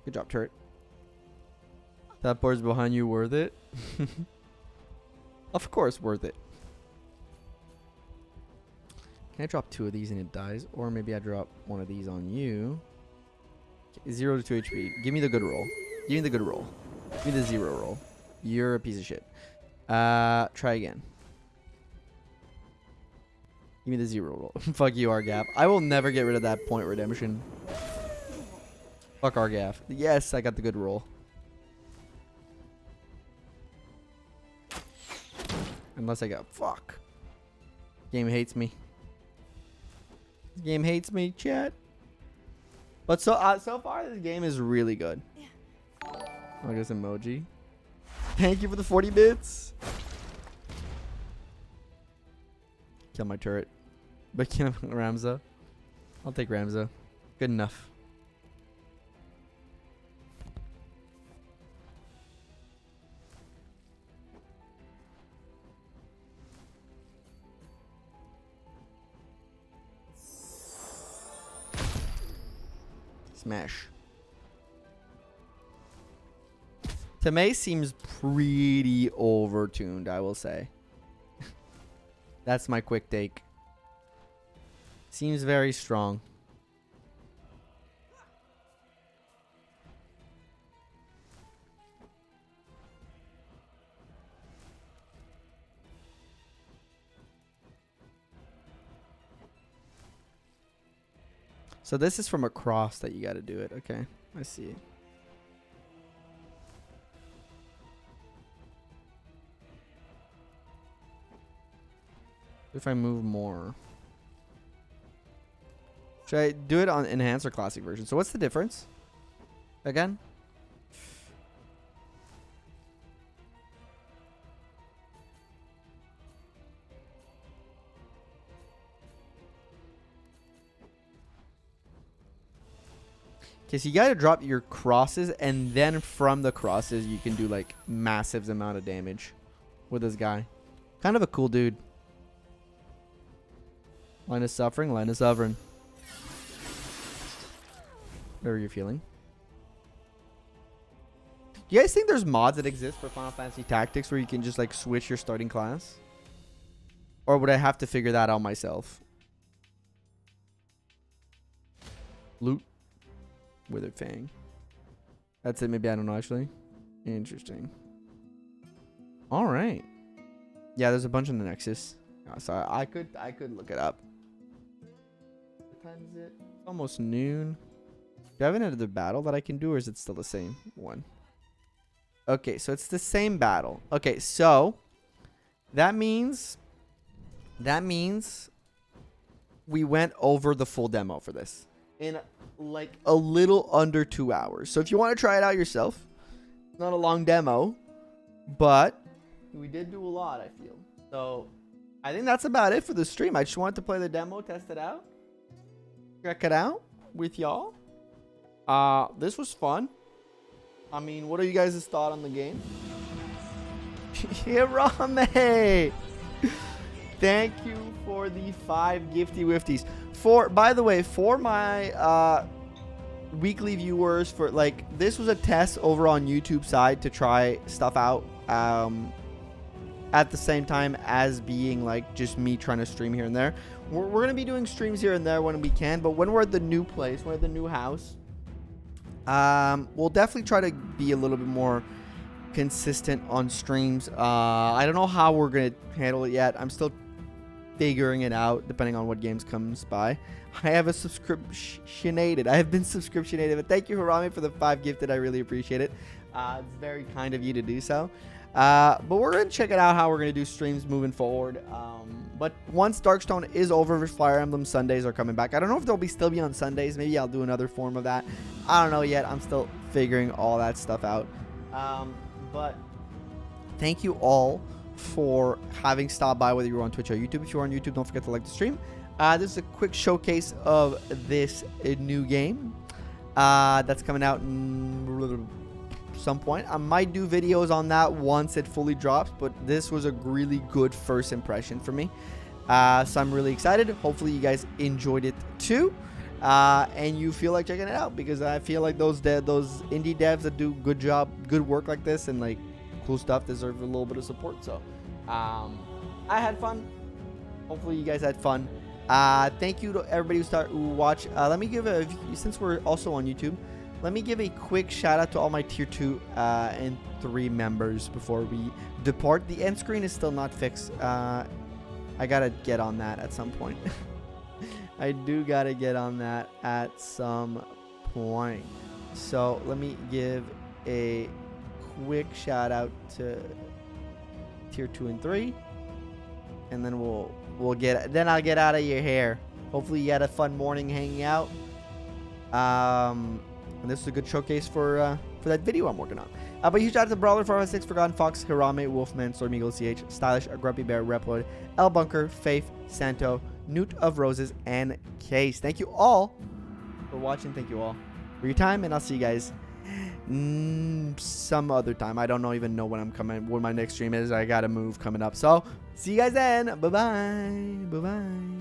[SPEAKER 4] Good job, turret. That board's behind you, worth it? Of course, worth it. Can I drop 2 of these and it dies? Or maybe I drop 1 of these on you. 0 to 2 HP. Give me the good roll. Give me the good roll. Give me the 0 roll. You're a piece of shit. Try again. Give me the 0 roll. Fuck you, Argaf. I will never get rid of that point redemption. Fuck Argaf. Yes, I got the good roll. Unless I got fuck. Game hates me. Game hates me, chat. But so far this game is really good. I guess emoji. Thank you for the 40 bits. Kill my turret. But kill Ramza. I'll take Ramza. Good enough. Smash. Tame seems pretty overtuned, I will say. That's my quick take. Seems very strong. So this is from across that you got to do it. Okay, I see. If I move more. Should I do it on enhanced or classic version? So what's the difference? Again? Okay, so you gotta drop your crosses, and then from the crosses, you can do, like, massive amount of damage with this guy. Kind of a cool dude. Line of Suffering, Line of Sovereign. How are you feeling? Do you guys think there's mods that exist for Final Fantasy Tactics where you can just, like, switch your starting class? Or would I have to figure that out myself? Loot. Withered Fang. That's it. Maybe I don't know, actually. Interesting. Alright. Yeah, there's a bunch in the Nexus. Oh, so I could look it up. What time is it? It's almost noon. Do I have another battle that I can do, or is it still the same one? Okay, so it's the same battle. Okay, so that means we went over the full demo for this in like a little under 2 hours. So if you want to try it out yourself, it's not a long demo, but we did do a lot, I feel. So I think that's about it for the stream. I just wanted to play the demo, test it out, check it out with y'all. This was fun. I mean, what are you guys' thought on the game? Hirame! Thank you for the 5 gifty wifties. By the way, for my weekly viewers, for like, this was a test over on YouTube side to try stuff out at the same time as being like just me trying to stream here and there. We're gonna be doing streams here and there when we can, but when we're at the new place, we're at the new house, we'll definitely try to be a little bit more consistent on streams. I don't know how we're gonna handle it yet. I'm still figuring it out depending on what games comes by. I have a subscriptionated. I have been subscriptionated, but thank you, Hirame, for the 5 gifted. I really appreciate it. It's very kind of you to do so. But we're gonna check it out how we're gonna do streams moving forward. But once Darkstone is over, Fire Emblem Sundays are coming back. I don't know if they'll still be on Sundays. Maybe I'll do another form of that. I don't know yet. I'm still figuring all that stuff out. But thank you all for having stopped by, whether you're on Twitch or YouTube. If you're on YouTube, don't forget to like the stream. This is a quick showcase of this new game that's coming out in some point. I might do videos on that once it fully drops, but this was a really good first impression for me. So I'm really excited. Hopefully you guys enjoyed it too, and you feel like checking it out, because I feel like those indie devs that do good work like this and like cool stuff deserve a little bit of support. So I had fun. Hopefully you guys had fun. Thank you to everybody who watched. Let me give since we're also on YouTube, let me give a quick shout out to all my tier 2 and 3 members before we depart. The end screen is still not fixed. I gotta get on that at some point. I do gotta get on that at some point. So let me give a quick shout out to tier 2 and 3, and then I'll get out of your hair. Hopefully you had a fun morning hanging out. And this is a good showcase for that video I'm working on. But huge shout out to Brawler 456, Forgotten Fox, Hirame, Wolfman, Storm Eagle CH, Stylish, Grumpy Bear, Reploid, El Bunker, Faith, Santo, Newt of Roses, and Case. Thank you all for watching. Thank you all for your time, and I'll see you guys some other time. I don't even know when my next stream is. I gotta move coming up. So see you guys then. Bye bye. Bye bye.